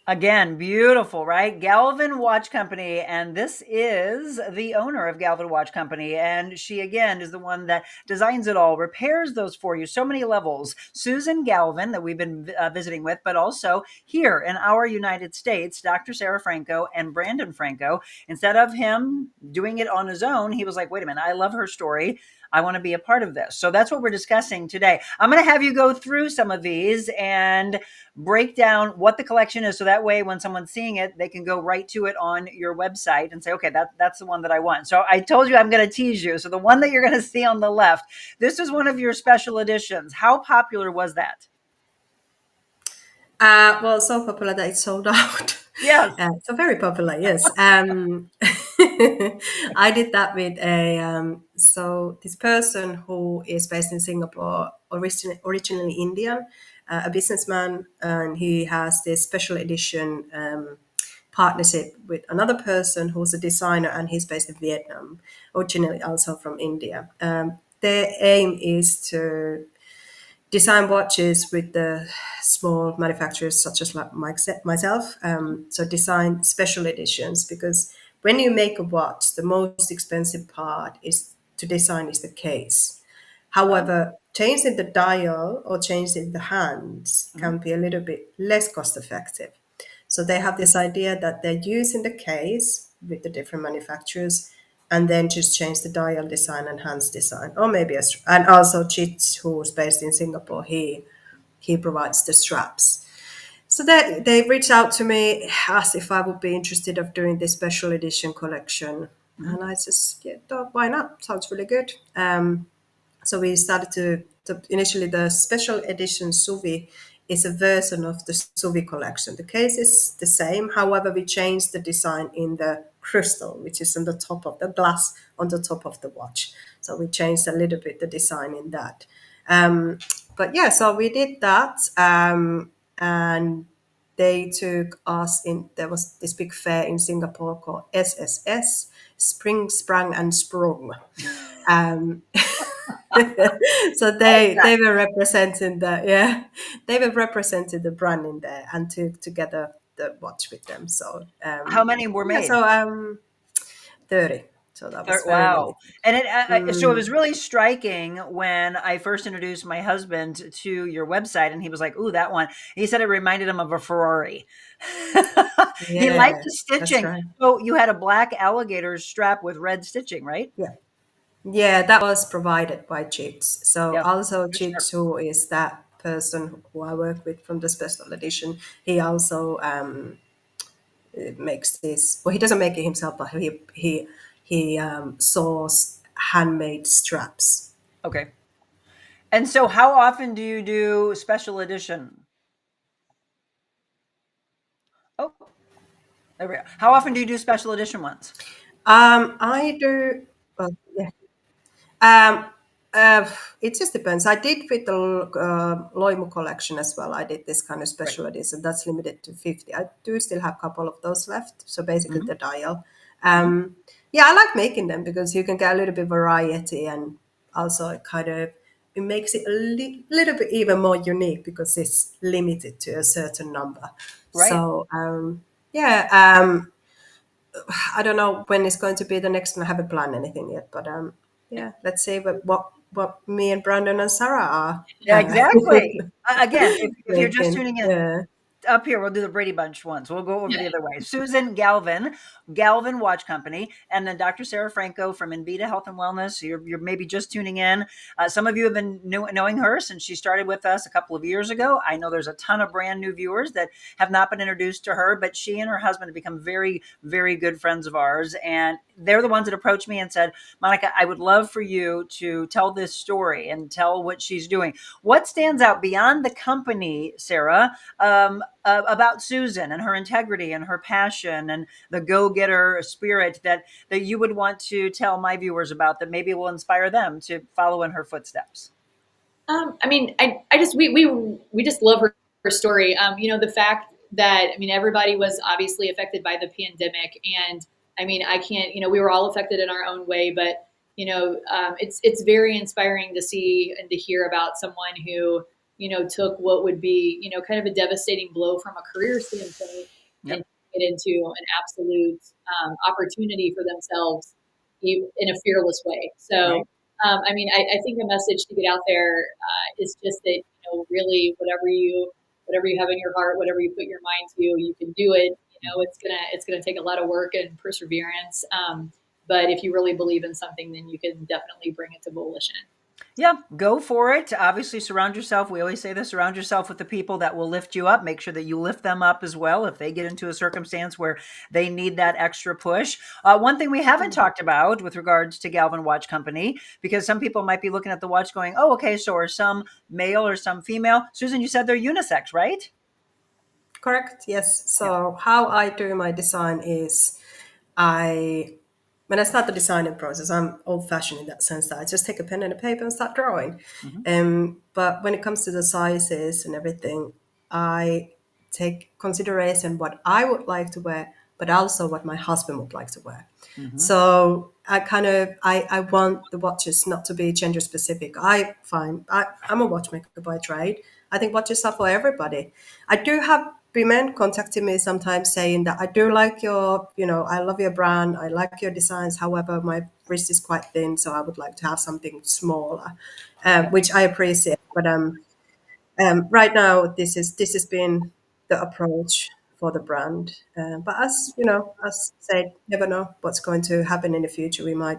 Again, beautiful, right? Galvin Watch Company. And this is the owner of Galvin Watch Company. And she, again, is the one that designs it all, repairs those for you. So many levels. Susan Galvin, that we've been visiting with, but also here in our United States, Dr. Sarah Franco and Brandon Franco. Instead of him doing it on his own, he was like, wait a minute, I love her story. I want to be a part of this. So that's what we're discussing today. I'm going to have you go through some of these and break down what the collection is. So that way, when someone's seeing it, they can go right to it on your website and say, okay, that's the one that I want. So I told you I'm going to tease you. So the one that you're going to see on the left, this is one of your special editions. How popular was that? Well, so popular that it's sold out. Yes. So very popular, yes. I did that with so this person who is based in Singapore, originally Indian, a businessman, and he has this special edition partnership with another person who's a designer, and he's based in Vietnam, originally also from India. Their aim is to design watches with the small manufacturers such as like myself. So design special editions, because when you make a watch, the most expensive part is to design is the case. However, changing the dial or changing the hands can be a little bit less cost effective. So they have this idea that they're using the case with the different manufacturers and then just change the dial design and hands design, or maybe and also Chits, who's based in Singapore, he provides the straps. So that they reached out to me, asked if I would be interested of doing this special edition collection, and I just thought, why not? Sounds really good. So we started to initially the special edition Suvi is a version of the Suvi collection. The case is the same, however, we changed the design in the crystal, which is on the top of the glass on the top of the watch. So we changed a little bit the design in that. But yeah, so we did that, and they took us in. There was this big fair in Singapore called SSS, Spring, Sprang, and Sprung. Um, so they were representing they were representing the brand in there and took together the watch with them. So How many were made? 30. So that was very Wow. limited. And so it was really striking when I first introduced my husband to your website, and he was like, "Ooh, that one." He said it reminded him of a Ferrari. He liked Yeah, the that's stitching. right. So you had a black alligator strap with red stitching, right? Yeah, that was provided by Chits. So Yep. also For sure. Chits, who is that person who I work with from the special edition, he also makes this. Well, he doesn't make it himself, but he sews handmade straps. Okay. And so how often do you do special edition? Oh, there we go. How often do you do special edition ones? I do. Well, yeah. Um, uh, it just depends. I did with the Loimu collection as well. I did this kind of Right. special edition that's limited to 50. I do still have a couple of those left. So basically Mhm. the dial. Mhm. Yeah, I like making them because you can get a little bit variety, and also it makes it a little bit even more unique because it's limited to a certain number. Right. So yeah, I don't know when it's going to be the next one. I haven't planned anything yet, but yeah, let's see what me and Brandon and Sarah are Yeah, exactly. Again, if you're just making. tuning in, Yeah. up here, we'll do the Brady Bunch ones. We'll go over the other way. Susan Galvin, Galvin Watch Company, and then Dr. Sarah Franco from Invita Health and Wellness. You're maybe just tuning in. Some of you have been knowing her since she started with us a couple of years ago. I know there's a ton of brand new viewers that have not been introduced to her, but she and her husband have become very, very good friends of ours. And they're the ones that approached me and said, Monica, I would love for you to tell this story and tell what she's doing. What stands out beyond the company, Sarah, about Susan and her integrity and her passion and the go-getter spirit that you would want to tell my viewers about that maybe will inspire them to follow in her footsteps? I mean, I just we just love her story. You know, the fact that I mean, everybody was obviously affected by the pandemic, and I mean, I can't. You know, we were all affected in our own way, but you know, it's very inspiring to see and to hear about someone who took what would be kind of a devastating blow from a career standpoint and Yep. it into an absolute opportunity for themselves in a fearless way. Right. So I mean, I think a message to get out there is just that really whatever you have in your heart, whatever you put your mind to, you can do it. You know, it's gonna take a lot of work and perseverance. But if you really believe in something, then you can definitely bring it to volition. Yeah, go for it. Obviously, surround yourself. We always say this, surround yourself with the people that will lift you up. Make sure that you lift them up as well if they get into a circumstance where they need that extra push. One thing we haven't talked about with regards to Galvin Watch Company, because some people might be looking at the watch going, oh, okay, so are some male or some female? Susan, you said they're unisex, right? Correct. Yes. Yeah. So how I do my design is I when I start the designing process, I'm old fashioned in that sense that I just take a pen and a paper and start drawing. Mhm. But when it comes to the sizes and everything, I take consideration what I would like to wear, but also what my husband would like to wear. Mhm. So I want the watches not to be gender specific. I'm a watchmaker by trade. I think watches are for everybody. I do have women contacting me sometimes saying that I do like I love your brand, I like your designs. However, my wrist is quite thin, so I would like to have something smaller, which I appreciate. But right now, this has been the approach for the brand. But as you know, as said, never know what's going to happen in the future. We might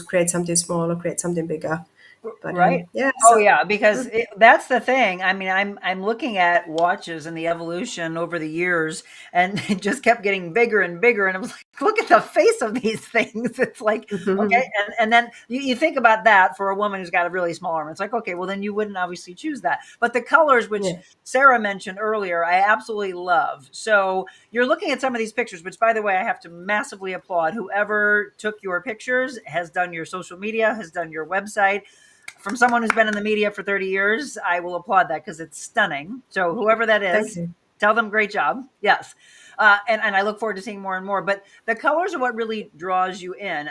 create something smaller, create something bigger. But Right. yeah, Oh so yeah, because that's the thing. I mean, I'm looking at watches and the evolution over the years, and it just kept getting bigger and bigger. And I was like, look at the face of these things. It's like, okay, and then you think about that for a woman who's got a really small arm. It's like, okay, well then you wouldn't obviously choose that. But the colors, which yeah. Sarah mentioned earlier, I absolutely love. So you're looking at some of these pictures, which by the way, I have to massively applaud. Whoever took your pictures has done your social media, has done your website. From someone who's been in the media for 30 years, I will applaud that because it's stunning. So whoever that Thank is, you. Tell them great job. Yes. And I look forward to seeing more and more. But the colors are what really draws you in.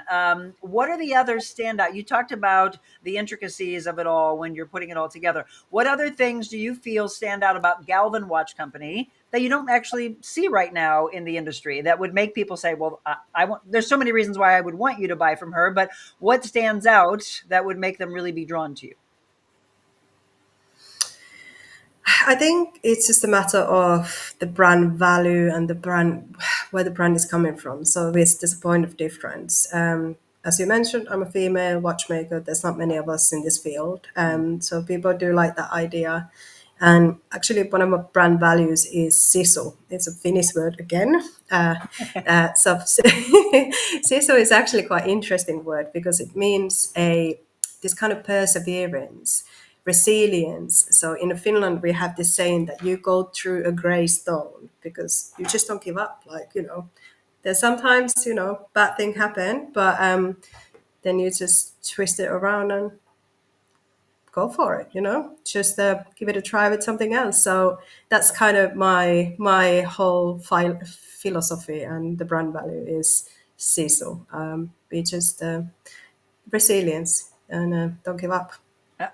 What are the other standout? You talked about the intricacies of it all when you're putting it all together. What other things do you feel stand out about Galvin Watch Company that you don't actually see right now in the industry that would make people say, well, I want, there's so many reasons why I would want you to buy from her, but what stands out that would make them really be drawn to you? I think it's just a matter of the brand value and the brand, where the brand is coming from. So there's a point of difference. As you mentioned, I'm a female watchmaker. There's not many of us in this field. So people do like that idea. And actually, one of my brand values is sisu. It's a Finnish word again. So sisu is actually quite interesting word because it means this kind of perseverance, resilience. So in Finland, we have this saying that you go through a gray stone because you just don't give up. Like, there's sometimes, bad things happen, but then you just twist it around and go for it, just give it a try with something else. So that's kind of my whole philosophy, and the brand value is sisu. Be just resilience and don't give up.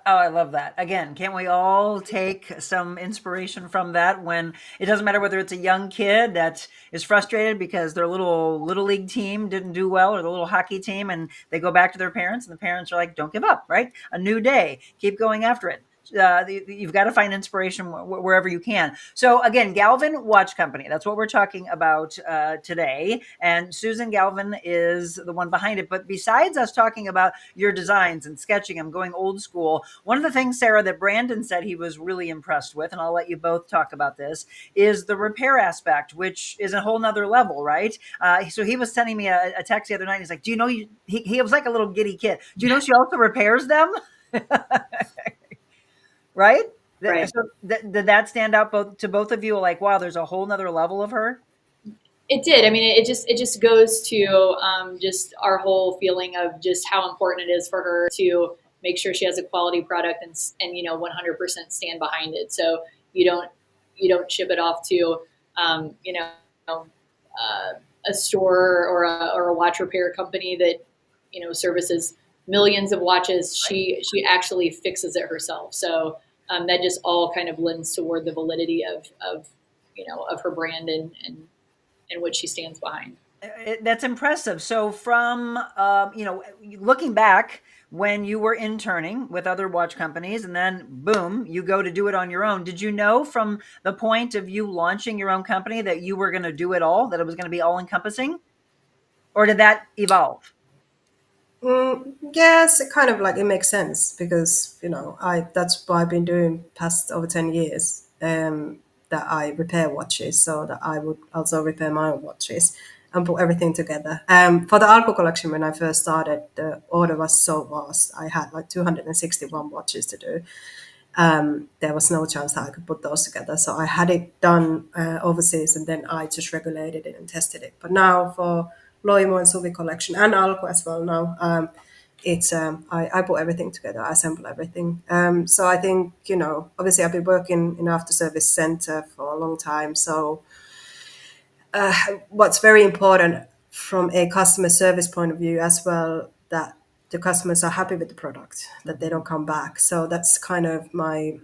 Oh, I love that. Again, can't we all take some inspiration from that when it doesn't matter whether it's a young kid that is frustrated because their little league team didn't do well, or the little hockey team, and they go back to their parents and the parents are like, don't give up, right? A new day, keep going after it. You've got to find inspiration wherever you can. So again, Galvin Watch Company, that's what we're talking about today. And Susan Galvin is the one behind it. But besides us talking about your designs and sketching them, going old school, one of the things, Sarah, that Brandon said he was really impressed with, and I'll let you both talk about this, is the repair aspect, which is a whole nother level, right? So he was sending me a text the other night. He's like, do you know, he was like a little giddy kid. Do you know she also repairs them? Right? Right. So did that stand out to both of you? Like, wow, there's a whole nother level of her. It did. I mean, it just goes to just our whole feeling of just how important it is for her to make sure she has a quality product and 100% stand behind it. So you don't ship it off to a store or a watch repair company that services millions of watches. She actually fixes it herself. So that just all kind of lends toward the validity of her brand and what she stands behind. That's impressive. So from, looking back when you were interning with other watch companies and then boom, you go to do it on your own. Did you know from the point of you launching your own company that you were going to do it all, that it was going to be all encompassing? Or did that evolve? Yes, it kind of like it makes sense because that's what I've been doing past over 10 years. That I repair watches, so that I would also repair my own watches and put everything together. For the Alco collection, when I first started, the order was so vast. I had like 261 watches to do. There was no chance that I could put those together. So I had it done overseas, and then I just regulated it and tested it. But now for Loimo and Suvi collection and Alco as well now, it's I put everything together, I assemble everything. So I think, obviously I've been working in after service center for a long time. So what's very important from a customer service point of view as well, that the customers are happy with the product, that they don't come back. So that's kind of my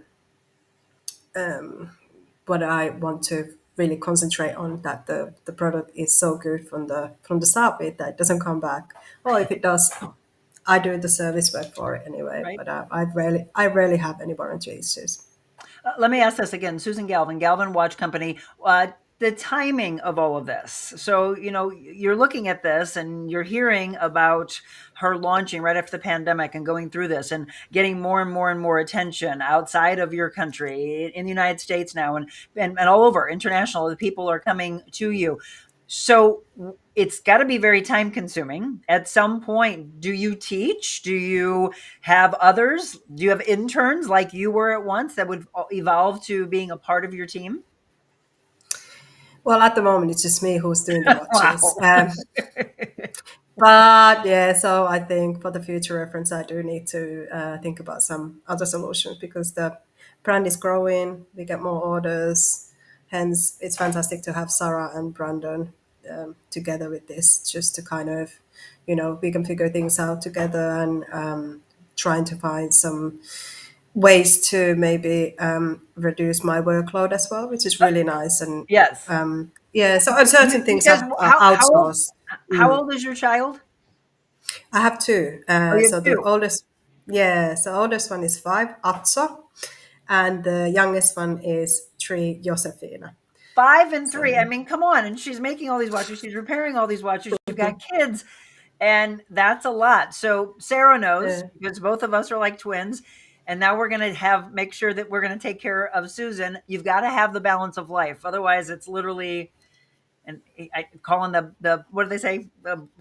what I want to really concentrate on, that the product is so good from the start with that it doesn't come back. Or if it does, I do the service work for it anyway. Right. But I rarely have any warranty issues. Let me ask this again, Susan Galvin Watch Company. The timing of all of this. So, you're looking at this and you're hearing about her launching right after the pandemic and going through this and getting more and more and more attention outside of your country, in the United States now, and all over international. The people are coming to you. So it's got to be very time consuming. At some point, do you teach? Do you have others? Do you have interns like you were at once that would evolve to being a part of your team? Well, at the moment, it's just me who's doing the watches. Wow. But yeah, so I think for the future reference, I do need to think about some other solutions because the brand is growing. We get more orders. hence it's fantastic to have Sarah and Brandon together with this, just to kind of, we can figure things out together, and trying to find some ways to maybe reduce my workload as well, which is really nice. And Yes. yeah, so certain things Because are outsourced. how old is your child? I have two. Oh, you So have the two. oldest, yeah, so oldest one is 5, Atso, and the youngest one is 3, Josefina. 5 and 3. I So mean, come on. And she's making all these watches. She's repairing all these watches. You've got kids, and that's a lot. So Sarah knows, uh, because both of us are like twins. And now we're going to make sure that we're going to take care of Susan. You've got to have the balance of life. Otherwise, it's literally, and calling the what do they say?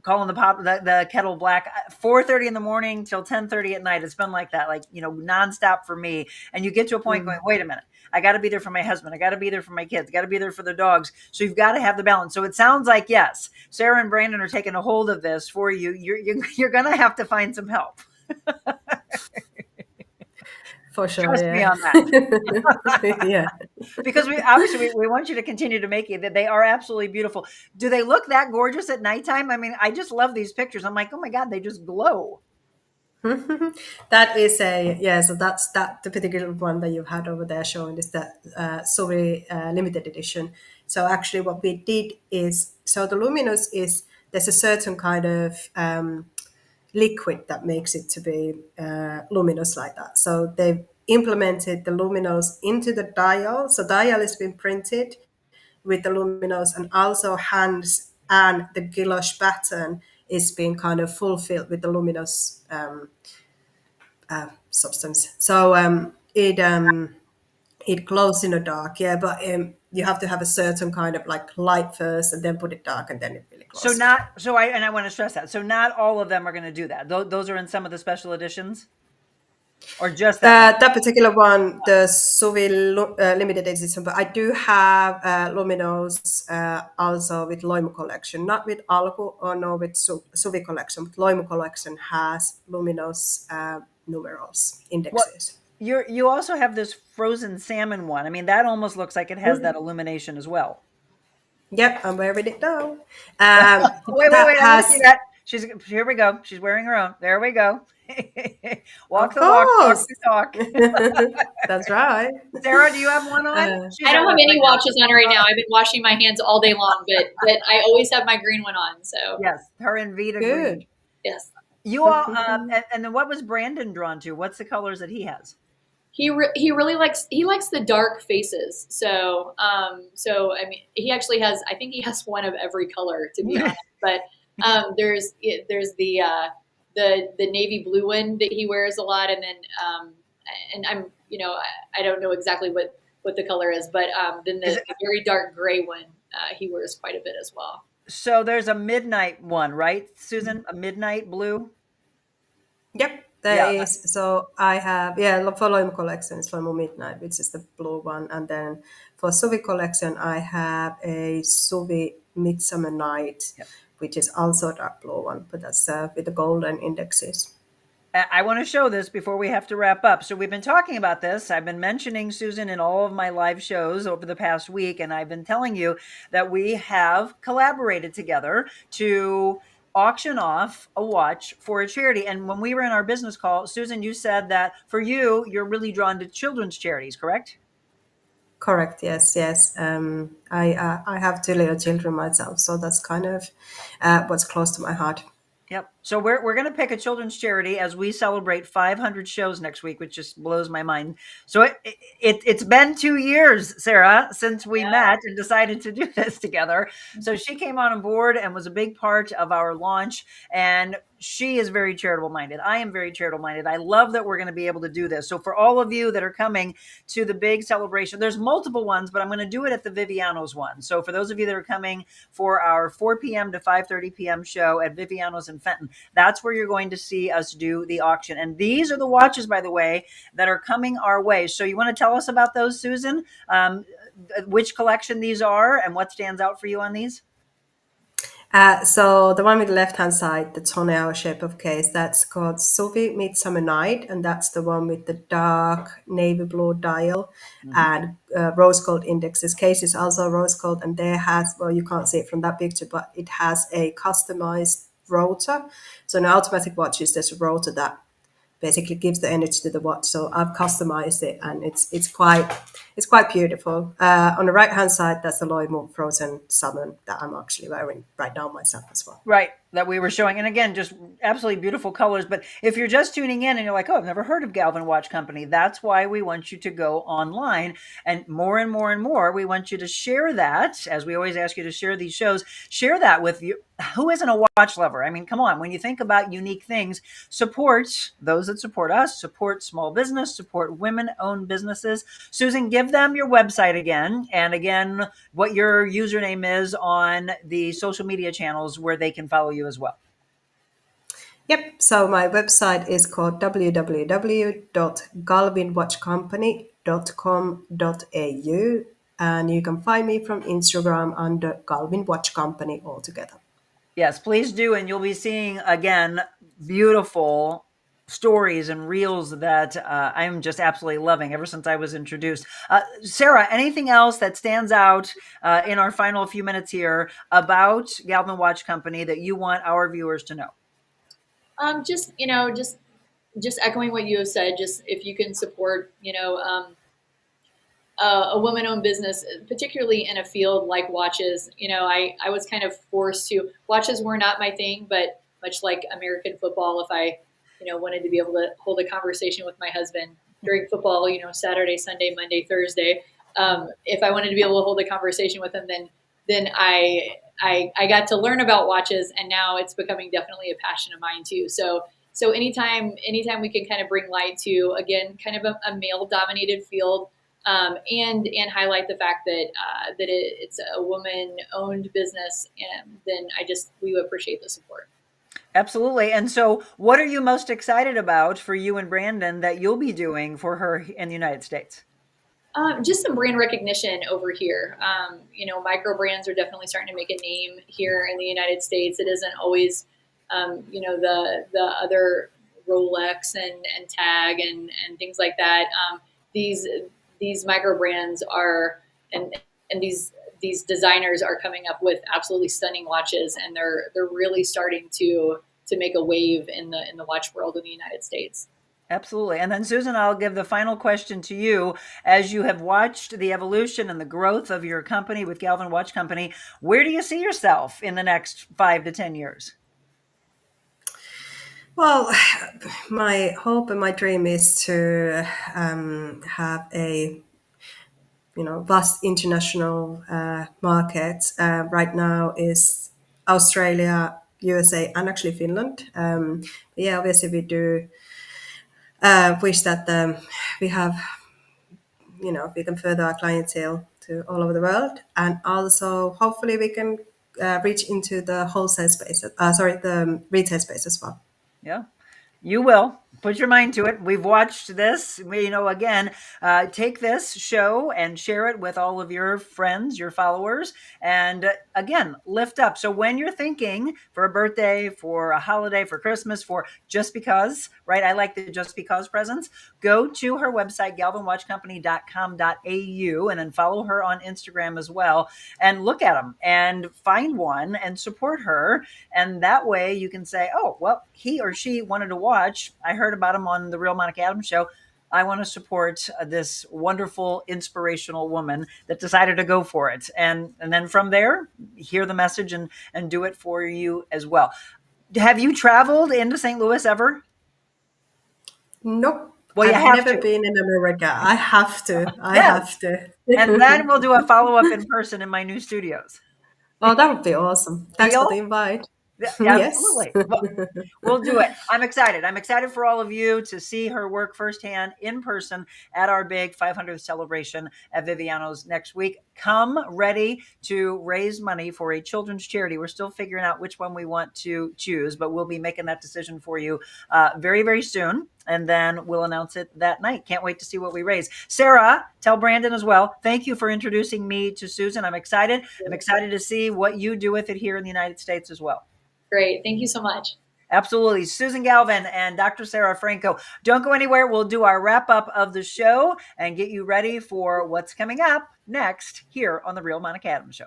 Calling the kettle black. 4:30 in the morning till 10:30 at night. It's been like that, like, nonstop for me. And you get to a point going, wait a minute, I got to be there for my husband. I got to be there for my kids. Got to be there for the dogs. So you've got to have the balance. So it sounds like, yes, Sarah and Brandon are taking a hold of this for you. You're going to have to find some help. for sure, Trust me yeah. on that. Yeah. Because we want you to continue to make it, that they are absolutely beautiful. Do they look that gorgeous at nighttime? I mean, I just love these pictures. I'm like, oh my God, they just glow. That is so that's the particular one that you had over there showing is that Sovi limited edition. So actually what we did is, so the luminous is, there's a certain kind of liquid that makes it to be luminous like that. So they've implemented the luminous into the dial. So dial has been printed with the luminous, and also hands and the guilloche pattern is being kind of fulfilled with the luminous substance. So it glows in the dark, yeah, but you have to have a certain kind of like light first, and then put it dark, and then it really glows. I want to stress that. So not all of them are going to do that. Those are in some of the special editions, or just that one? That particular one, the Suvi limited edition, but I do have Luminos also with Loimo collection, not with Alku or no with Suvi collection. But Loimo collection has Luminos numerals, What indexes. you also have this frozen salmon one. I mean, that almost looks like it has that illumination as well. Yep, I'm wearing it now. Wait! That I want to see has, that. Here we go. She's wearing her own. There we go. Walk of the walk, talk course, the talk. that's right. Sarah, do you have one on? I don't have any watches on right now. I've been washing my hands all day long, but I always have my green one on. So Yes, her and Vita Good. green. yes, You all, and then what was Brandon drawn to? What's the colors that he has? he really likes the dark faces. So I mean, he actually has, I think he has one of every color, to be honest. But there's the navy blue one that he wears a lot, and then and I'm I don't know exactly what the color is, but then the very dark gray one he wears quite a bit as well. So there's a midnight one, right, Susan? A midnight blue. Yep, there is. So I have, for Loimo collection, it's Loimo Midnight, which is the blue one. And then for Suvi collection, I have a Suvi Midsummer Night, which is also a dark blue one, but that's with the golden indexes. I want to show this before we have to wrap up. So we've been talking about this. I've been mentioning Susan in all of my live shows over the past week, and I've been telling you that we have collaborated together to auction off a watch for a charity. And when we were in our business call, Susan, you said that for you, you're really drawn to children's charities, correct? Correct. Yes. I have 2 little children myself, so that's kind of what's close to my heart. Yep. So we're going to pick a children's charity as we celebrate 500 shows next week, which just blows my mind. So it's been 2 years, Sarah, since we met and decided to do this together. So she came on board and was a big part of our launch. And she is very charitable minded. I am very charitable minded. I love that we're going to be able to do this. So for all of you that are coming to the big celebration, there's multiple ones, but I'm going to do it at the Viviano's one. So for those of you that are coming for our 4 p.m. to 5:30 p.m. show at Viviano's in Fenton, that's where you're going to see us do the auction. And these are the watches, by the way, that are coming our way. So you want to tell us about those, Susan? Which collection these are and what stands out for you on these? So the one with the left-hand side, the 20-hour shape of case, that's called Sophie Midsummer Night, and that's the one with the dark navy blue dial and rose gold indexes. Case is also rose gold, and there has, well, you can't see it from that picture, but it has a customized rotor. So in automatic watches, there's a rotor that basically gives the energy to the watch. So I've customized it, and it's quite beautiful. On the right hand side, that's the Loimo Frozen Salmon that I'm actually wearing right now myself as well. Right, that we were showing. And again, just absolutely beautiful colors. But if you're just tuning in and you're like, oh, I've never heard of Galvin Watch Company, that's why we want you to go online. And more and more and more, we want you to share that, as we always ask you to share these shows, share that with you. Who isn't a watch lover? I mean, come on, when you think about unique things, support those that support us, support small business, support women-owned businesses. Susan, give them your website again. And again, what your username is on the social media channels where they can follow you as well. Yep. So my website is called www.galvinwatchcompany.com.au, and you can find me from Instagram under Galvin Watch Company altogether. Yes, please do. And you'll be seeing, again, beautiful stories and reels that I'm just absolutely loving ever since I was introduced. Sarah, anything else that stands out in our final few minutes here about Galvin Watch Company that you want our viewers to know? Just just echoing what you have said. Just if you can support, a woman-owned business, particularly in a field like watches. I was kind of forced to. Watches were not my thing, but much like American football, if I, wanted to be able to hold a conversation with my husband during football, Saturday, Sunday, Monday, Thursday, if I wanted to be able to hold a conversation with him, then I got to learn about watches, and now it's becoming definitely a passion of mine too. So anytime we can kind of bring light to, again, kind of a male-dominated field. And highlight the fact that it's a woman-owned business, and then we would appreciate the support. Absolutely. And so, what are you most excited about for you and Brandon that you'll be doing for her in the United States? Just some brand recognition over here. Micro brands are definitely starting to make a name here in the United States. It isn't always, the other Rolex and Tag and things like that. These micro brands are, and these designers are coming up with absolutely stunning watches, and they're really starting to make a wave in the watch world in the United States. Absolutely. And then Susan, I'll give the final question to you. As you have watched the evolution and the growth of your company with Galvin Watch Company, where do you see yourself in the next 5 to 10 years? Well, my hope and my dream is to have a vast international market. Right now is Australia, USA, and actually Finland. Yeah, obviously we do wish that we have, we can further our clientele to all over the world, and also hopefully we can reach into the wholesale space. The retail space as well. Yeah. You will. Put your mind to it. We've watched this. Again, take this show and share it with all of your friends, your followers, and again, lift up. So when you're thinking for a birthday, for a holiday, for Christmas, for just because, right? I like the just because presents. Go to her website, galvinwatchcompany.com.au, and then follow her on Instagram as well, and look at them and find one and support her. And that way you can say, oh, well, he or she wanted to watch. I heard about him on the Real Monica Adams show. I want to support this wonderful, inspirational woman that decided to go for it. And then from there, hear the message and do it for you as well. Have you traveled into St. Louis ever? Nope. Well, I've never been in America. I have to. I have to. And then we'll do a follow-up in person in my new studios. Oh, that would be awesome. Thanks Deal? for the invite. Absolutely. Yes. We'll do it. I'm excited. I'm excited for all of you to see her work firsthand in person at our big 500th celebration at Viviano's next week. Come ready to raise money for a children's charity. We're still figuring out which one we want to choose, but we'll be making that decision for you very, very soon. And then we'll announce it that night. Can't wait to see what we raise. Sarah, tell Brandon as well. Thank you for introducing me to Susan. I'm excited. I'm excited to see what you do with it here in the United States as well. Great. Thank you so much. Absolutely. Susan Galvin and Dr. Sarah Franco. Don't go anywhere. We'll do our wrap up of the show and get you ready for what's coming up next here on The Real Monica Adams Show.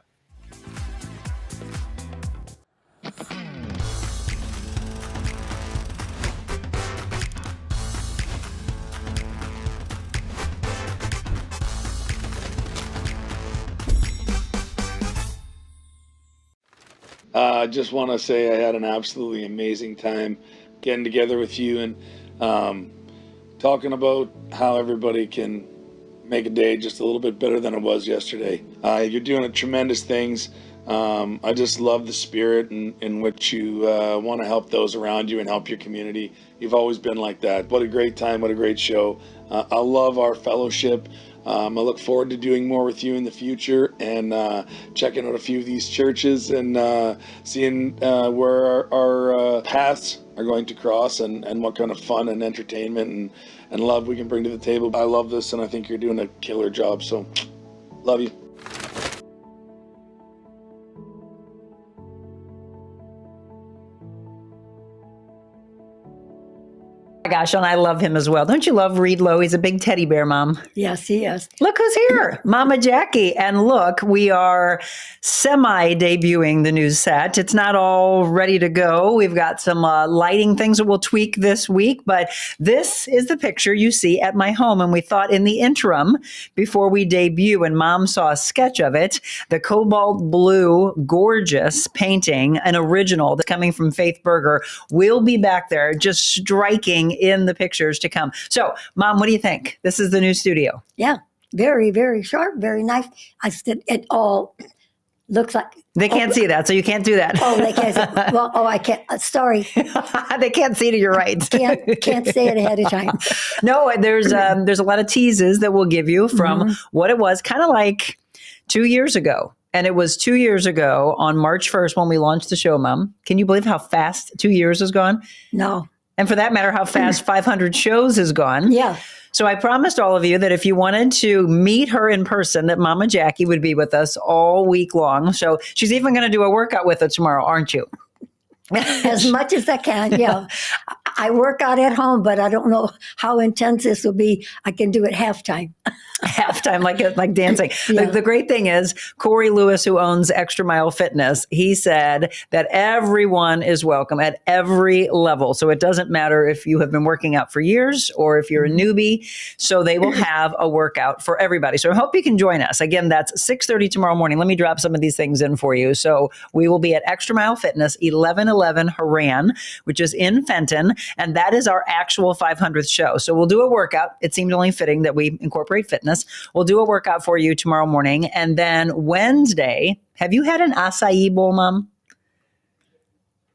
I just want to say I had an absolutely amazing time getting together with you and talking about how everybody can make a day just a little bit better than it was yesterday. You're doing tremendous things. I just love the spirit in which you want to help those around you and help your community. You've always been like that. What a great time. What a great show. I love our fellowship. I look forward to doing more with you in the future and checking out a few of these churches and seeing where our paths are going to cross and what kind of fun and entertainment and love we can bring to the table. I love this, and I think you're doing a killer job, so love you. Gosh, and I love him as well. Don't you love Reed Lowe? He's a big teddy bear, Mom. Yes, he is. Look who's here, Mama Jackie. And look, we are semi-debuting the new set. It's not all ready to go. We've got some lighting things that we'll tweak this week, but this is the picture you see at my home. And we thought in the interim, before we debut, and Mom saw a sketch of it, the cobalt blue, gorgeous painting, an original that's coming from Faith Berger, will be back there just striking in the pictures to come. So, Mom, what do you think? This is the new studio. Yeah, very, very sharp, very nice. I said it all looks like. They can't see that, so you can't do that. Oh, they can't see. Well, I can't. Sorry. They can't see to your right. Can't say it ahead of time. No, there's a lot of teases that we'll give you from what it was, kind of like 2 years ago. And it was 2 years ago on March 1st when we launched the show, Mom. Can you believe how fast 2 years has gone? No. And for that matter, how fast 500 shows has gone. Yeah. So I promised all of you that if you wanted to meet her in person, that Mama Jackie would be with us all week long. So she's even going to do a workout with us tomorrow, aren't you? As much as I can, yeah. I work out at home, but I don't know how intense this will be. I can do it halftime. Halftime, like dancing. Yeah. The great thing is, Corey Lewis, who owns Extra Mile Fitness, he said that everyone is welcome at every level. So it doesn't matter if you have been working out for years or if you're a newbie. So they will have a workout for everybody. So I hope you can join us. Again, that's 6:30 tomorrow morning. Let me drop some of these things in for you. So we will be at Extra Mile Fitness, 1111 Haran, which is in Fenton. And that is our actual 500th show. So we'll do a workout. It seemed only fitting that we incorporate fitness. We'll do a workout for you tomorrow morning. And then Wednesday, have you had an acai bowl, Mom?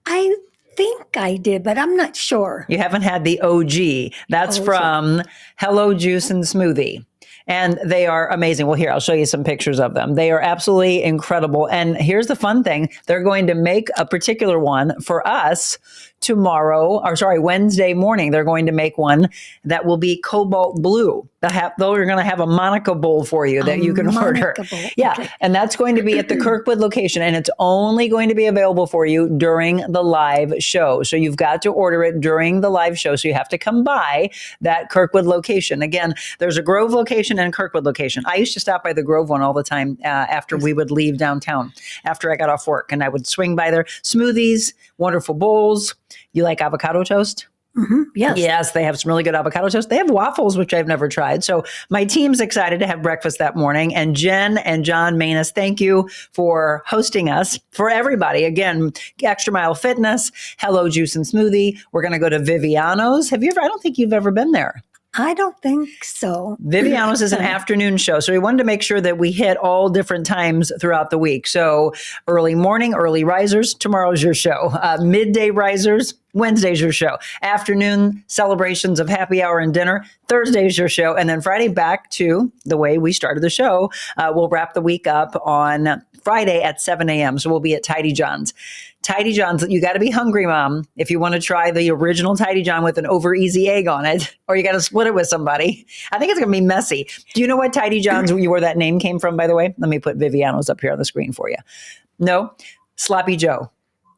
I think I did, but I'm not sure. You haven't had the OG. That's from Hello Juice and Smoothie. And they are amazing. Well, here, I'll show you some pictures of them. They are absolutely incredible. And here's the fun thing. They're going to make a particular one for us Wednesday morning. They're going to make one that will be cobalt blue. They're going to have a Monica bowl for you that you can order. Yeah. Okay. And that's going to be at the Kirkwood location. And it's only going to be available for you during the live show. So you've got to order it during the live show. So you have to come by that Kirkwood location. Again, there's a Grove location and a Kirkwood location. I used to stop by the Grove one all the time after we would leave downtown, after I got off work. And I would swing by there. Smoothies, wonderful bowls. You like avocado toast? Mm-hmm. Yes. Yes, they have some really good avocado toast. They have waffles, which I've never tried. So my team's excited to have breakfast that morning. And Jen and John Manus, thank you for hosting us. For everybody, again, Extra Mile Fitness, Hello Juice and Smoothie. We're going to go to Viviano's. I don't think you've ever been there. I don't think so. Viviano's is an afternoon show. So we wanted to make sure that we hit all different times throughout the week. So early morning, early risers, tomorrow's your show. Midday risers, Wednesday's your show. Afternoon celebrations of happy hour and dinner, Thursday's your show. And then Friday back to the way we started the show. We'll wrap the week up on Friday at 7 a.m. So we'll be at Tidy John's. Tidy John's, you got to be hungry, Mom, if you want to try the original Tidy John with an over easy egg on it, or you got to split it with somebody. I think it's going to be messy. Do you know what Tidy John's, where that name came from, by the way? Let me put Viviano's up here on the screen for you. No? Sloppy Joe.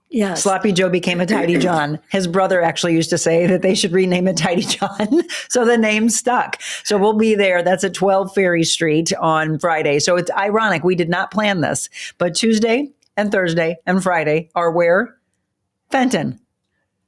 Yes. Sloppy Joe became a Tidy John. His brother actually used to say that they should rename it Tidy John. So the name stuck. So we'll be there. That's at 12 Ferry Street on Friday. So it's ironic. We did not plan this, but Tuesday and Thursday and Friday are where? Fenton.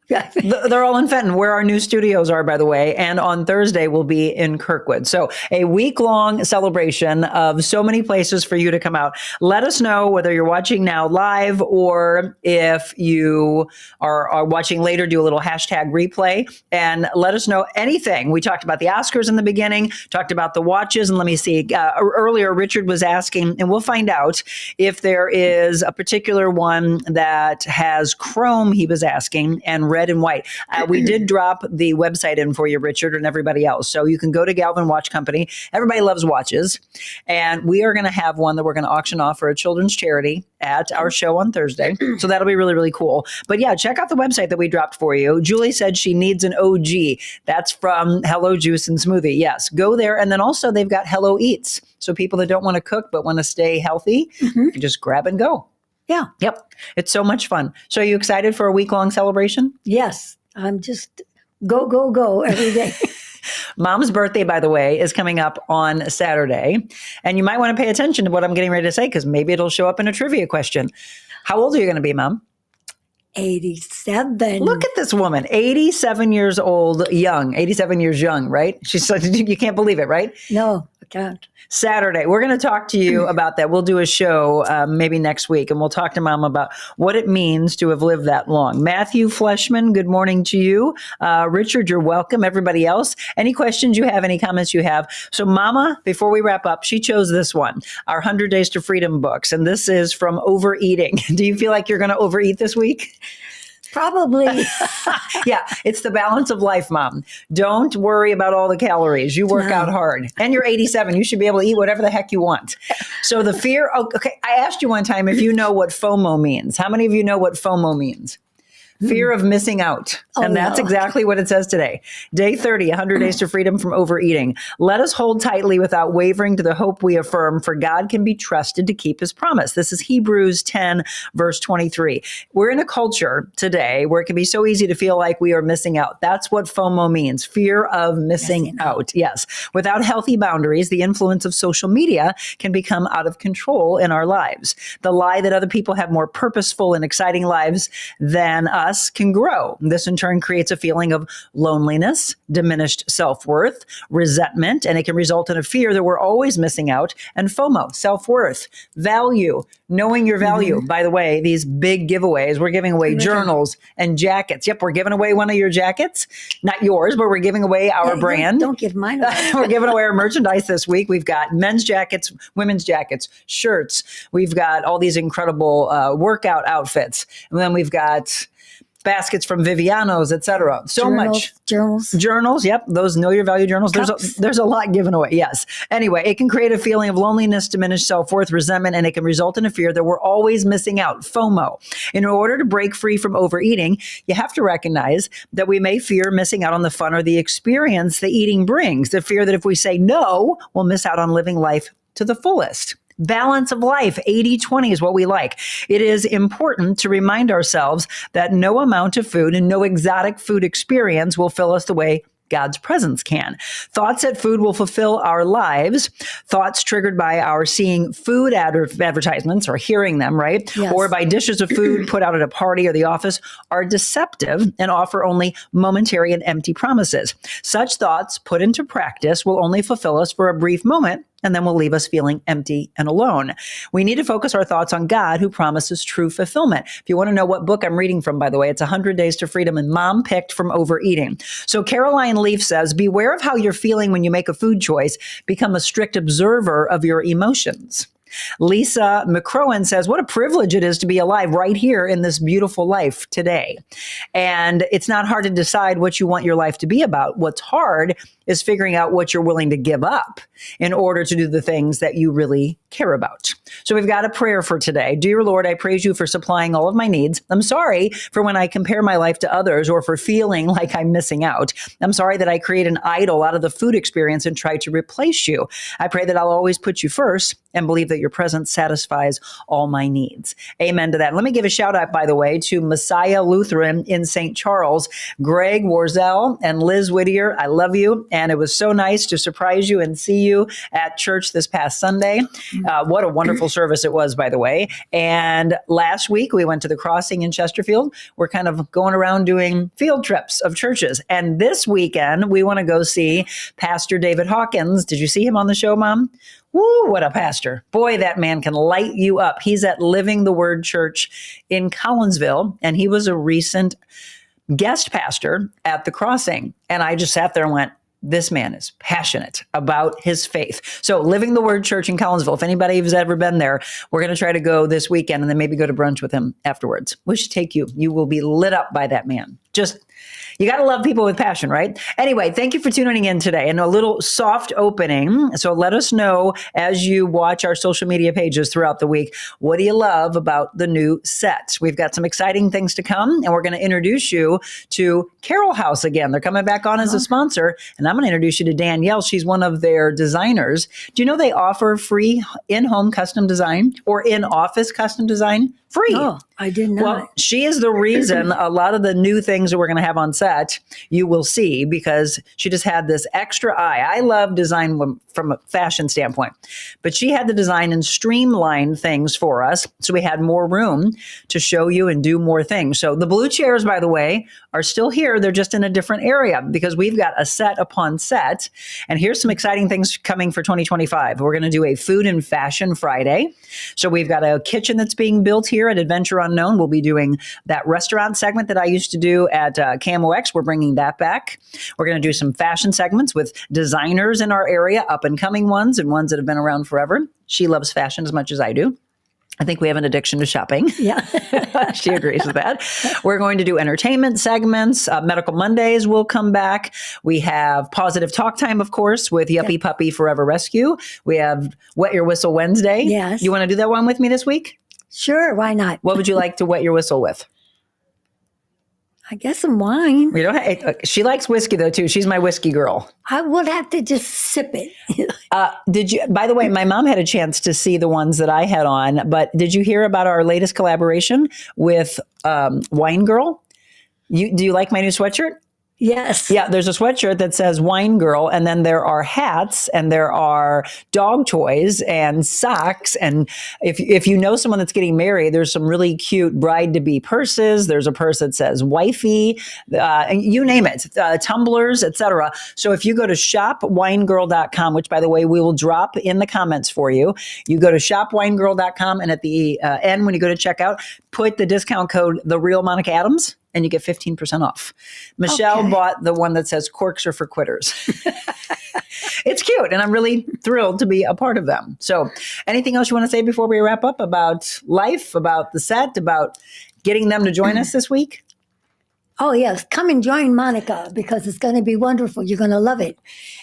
They're all in Fenton, where our new studios are, by the way. And on Thursday, we'll be in Kirkwood. So a week-long celebration of so many places for you to come out. Let us know whether you're watching now live or if you are watching later, do a little hashtag replay and let us know anything. We talked about the Oscars in the beginning, talked about the watches. And let me see, earlier, Richard was asking, and we'll find out if there is a particular one that has chrome, he was asking, and red and white. We did drop the website in for you, Richard, and everybody else. So you can go to Galvin Watch Company. Everybody loves watches. And we are going to have one that we're going to auction off for a children's charity at our show on Thursday. So that'll be really, really cool. But yeah, check out the website that we dropped for you. Julie said she needs an OG. That's from Hello Juice and Smoothie. Yes, go there. And then also they've got Hello Eats. So people that don't want to cook but want to stay healthy, you can just grab and go. Yeah. Yep. It's so much fun. So are you excited for a week-long celebration? Yes. I'm just go every day. Mom's birthday, by the way, is coming up on Saturday. And you might want to pay attention to what I'm getting ready to say because maybe it'll show up in a trivia question. How old are you going to be, Mom? 87. Look at this woman, 87 years old, young, 87 years young, right? She's so, you can't believe it, right? No, I can't. Saturday, we're going to talk to you about that. We'll do a show maybe next week, and we'll talk to Mom about what it means to have lived that long. Matthew Fleshman, good morning to you. Richard, you're welcome. Everybody else, any questions you have, any comments you have. So Mama, before we wrap up, she chose this one, our 100 Days to Freedom books, and this is from Overeating. Do you feel like you're going to overeat this week? Probably. Yeah, it's the balance of life, Mom. Don't worry about all the calories. You work out hard. And you're 87. You should be able to eat whatever the heck you want. So the fear, okay, I asked you one time if you know what FOMO means. How many of you know what FOMO means? Fear of missing out. And that's exactly what it says today. Day 30, 100 Days to Freedom from Overeating. Let us hold tightly without wavering to the hope we affirm, for God can be trusted to keep his promise. This is Hebrews 10, verse 23. We're in a culture today where it can be so easy to feel like we are missing out. That's what FOMO means, fear of missing out. Yes. Without healthy boundaries, the influence of social media can become out of control in our lives. The lie that other people have more purposeful and exciting lives than us can grow. This in turn creates a feeling of loneliness, diminished self-worth, resentment, and it can result in a fear that we're always missing out. And FOMO, self-worth, value, knowing your value. By the way, these big giveaways, we're giving away journals and jackets. Yep, we're giving away one of your jackets. Not yours, but we're giving away our brand. Don't give mine away. We're giving away our merchandise this week. We've got men's jackets, women's jackets, shirts. We've got all these incredible workout outfits. And then we've got baskets from Viviano's, etc. So much. Journals. Yep. Those know your value journals. There's a lot given away. Yes. Anyway, it can create a feeling of loneliness, diminished self-worth, resentment, and it can result in a fear that we're always missing out. FOMO. In order to break free from overeating, you have to recognize that we may fear missing out on the fun or the experience that eating brings. The fear that if we say no, we'll miss out on living life to the fullest. Balance of life, 80-20 is what we like. It is important to remind ourselves that no amount of food and no exotic food experience will fill us the way God's presence can. Thoughts that food will fulfill our lives, thoughts triggered by our seeing food advertisements or hearing them, right? Yes. Or by dishes of food put out at a party or the office are deceptive and offer only momentary and empty promises. Such thoughts put into practice will only fulfill us for a brief moment, and then will leave us feeling empty and alone. We need to focus our thoughts on God, who promises true fulfillment. If you want to know what book I'm reading from, by the way, it's 100 Days to Freedom, and Mom picked from Overeating. So Caroline Leaf says, beware of how you're feeling when you make a food choice. Become a strict observer of your emotions. Lisa McCrowan says, what a privilege it is to be alive right here in this beautiful life today. And it's not hard to decide what you want your life to be about. What's hard is figuring out what you're willing to give up in order to do the things that you really care about. So we've got a prayer for today. Dear Lord, I praise you for supplying all of my needs. I'm sorry for when I compare my life to others or for feeling like I'm missing out. I'm sorry that I create an idol out of the food experience and try to replace you. I pray that I'll always put you first and believe that your presence satisfies all my needs. Amen to that. Let me give a shout out, by the way, to Messiah Lutheran in St. Charles, Greg Warzel and Liz Whittier. I love you. And it was so nice to surprise you and see you at church this past Sunday. What a wonderful service it was, by the way. And last week we went to the Crossing in Chesterfield. We're kind of going around doing field trips of churches. And this weekend we want to go see Pastor David Hawkins. Did you see him on the show, Mom? Woo, what a pastor. Boy, that man can light you up. He's at Living the Word Church in Collinsville, and he was a recent guest pastor at the Crossing. And I just sat there and went, this man is passionate about his faith. So Living the Word Church in Collinsville, if anybody has ever been there, we're going to try to go this weekend and then maybe go to brunch with him afterwards. We should take you. You will be lit up by that man. Just, you got to love people with passion, right? Anyway, thank you for tuning in today, and a little soft opening. So let us know as you watch our social media pages throughout the week, what do you love about the new set? We've got some exciting things to come, and we're going to introduce you to Carol House again. They're coming back on as a sponsor, and I'm going to introduce you to Danielle. She's one of their designers. Do you know they offer free in-home custom design or in-office custom design? Free. Oh, I did not. Well, she is the reason a lot of the new things that we're going to have on set you will see, because she just had this extra eye. I love design from a fashion standpoint, but she had to design and streamline things for us so we had more room to show you and do more things. So the blue chairs, by the way, are still here. They're just in a different area because we've got a set upon set. And here's some exciting things coming for 2025. We're going to do a Food and Fashion Friday. So we've got a kitchen that's being built here at Adventure Unknown. We'll be doing that restaurant segment that I used to do at Camo X. We're bringing that back. We're going to do some fashion segments with designers in our area, up and coming ones and ones that have been around forever. She loves fashion as much as I do. I think we have an addiction to shopping. Yeah. She agrees with that. We're going to do entertainment segments. Medical Mondays will come back. We have Positive Talk Time, of course, with Yuppie Puppy Forever Rescue. We have Wet Your Whistle Wednesday. Yes. You want to do that one with me this week? Sure, why not? What would you like to wet your whistle with? I guess some wine. We don't. She likes whiskey though too. She's my whiskey girl. I would have to just sip it. Did you? By the way, my mom had a chance to see the ones that I had on. But did you hear about our latest collaboration with Wine Girl? Do you like my new sweatshirt? Yes. Yeah, there's a sweatshirt that says Wine Girl, and then there are hats, and there are dog toys and socks. And if you know someone that's getting married, there's some really cute bride-to-be purses. There's a purse that says wifey, you name it, tumblers, etc. So if you go to shopwinegirl.com, which, by the way, we will drop in the comments for you, you go to shopwinegirl.com, and at the end, when you go to checkout, put the discount code TheRealMonicaAdams, and you get 15% off. Michelle bought the one that says corks are for quitters. It's cute, and I'm really thrilled to be a part of them. So anything else you want to say before we wrap up about life, about the set, about getting them to join us this week? Oh, yes. Come and join Monica because it's going to be wonderful. You're going to love it.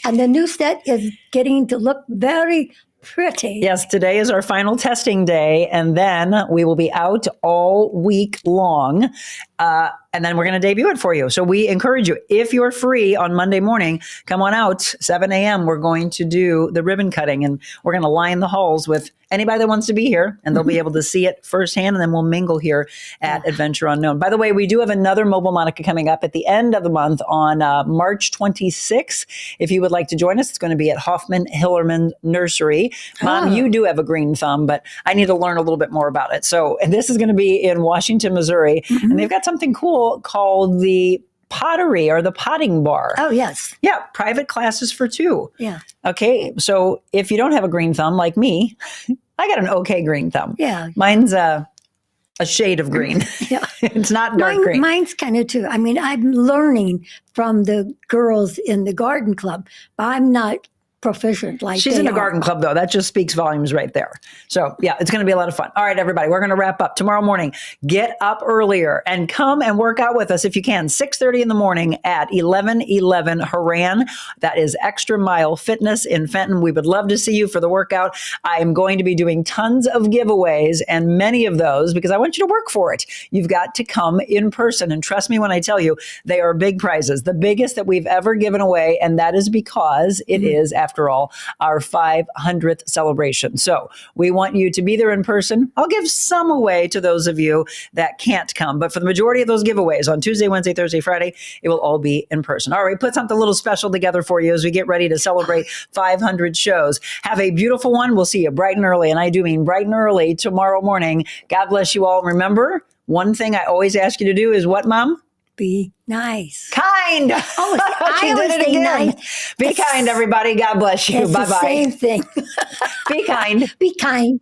And the new set is getting to look very pretty. Yes, today is our final testing day, and then we will be out all week long. And then we're going to debut it for you. So we encourage you, if you're free on Monday morning, come on out, 7 a.m. We're going to do the ribbon cutting, and we're going to line the halls with anybody that wants to be here, and they'll be able to see it firsthand, and then we'll mingle here at Adventure Unknown. By the way, we do have another Mobile Monica coming up at the end of the month on March 26th. If you would like to join us, it's going to be at Hoffman Hillerman Nursery. Mom, you do have a green thumb, but I need to learn a little bit more about it. So, and this is going to be in Washington, Missouri, and they've got something cool called the pottery or the potting bar. Oh, yes. Yeah, private classes for 2. Yeah. Okay, so if you don't have a green thumb like me, I got an okay green thumb. Yeah. Mine's a shade of green. Yeah. It's not dark green. Mine's kind of too. I mean, I'm learning from the girls in the garden club, but I'm not proficient like She's they in a are. garden club, though. That just speaks volumes right there. So, yeah, it's going to be a lot of fun. All right, everybody, we're going to wrap up tomorrow morning. Get up earlier and come and work out with us if you can. 6:30 in the morning at 1111 Haran. That is Extra Mile Fitness in Fenton. We would love to see you for the workout. I am going to be doing tons of giveaways, and many of those, because I want you to work for it. You've got to come in person. And trust me when I tell you, they are big prizes, the biggest that we've ever given away. And that is because it is, after all, our 500th celebration. So we want you to be there in person. I'll give some away to those of you that can't come, but for the majority of those giveaways on Tuesday, Wednesday, Thursday, Friday, it will all be in person. All right, put something a little special together for you as we get ready to celebrate 500 shows. Have a beautiful one. We'll see you bright and early, and I do mean bright and early tomorrow morning. God bless you all. Remember, one thing I always ask you to do is what, Mom? Be nice. Kind. Oh, I She always did it say again. nice. Be kind, everybody. God bless you. It's Bye-bye. the same thing. Be kind. Be kind.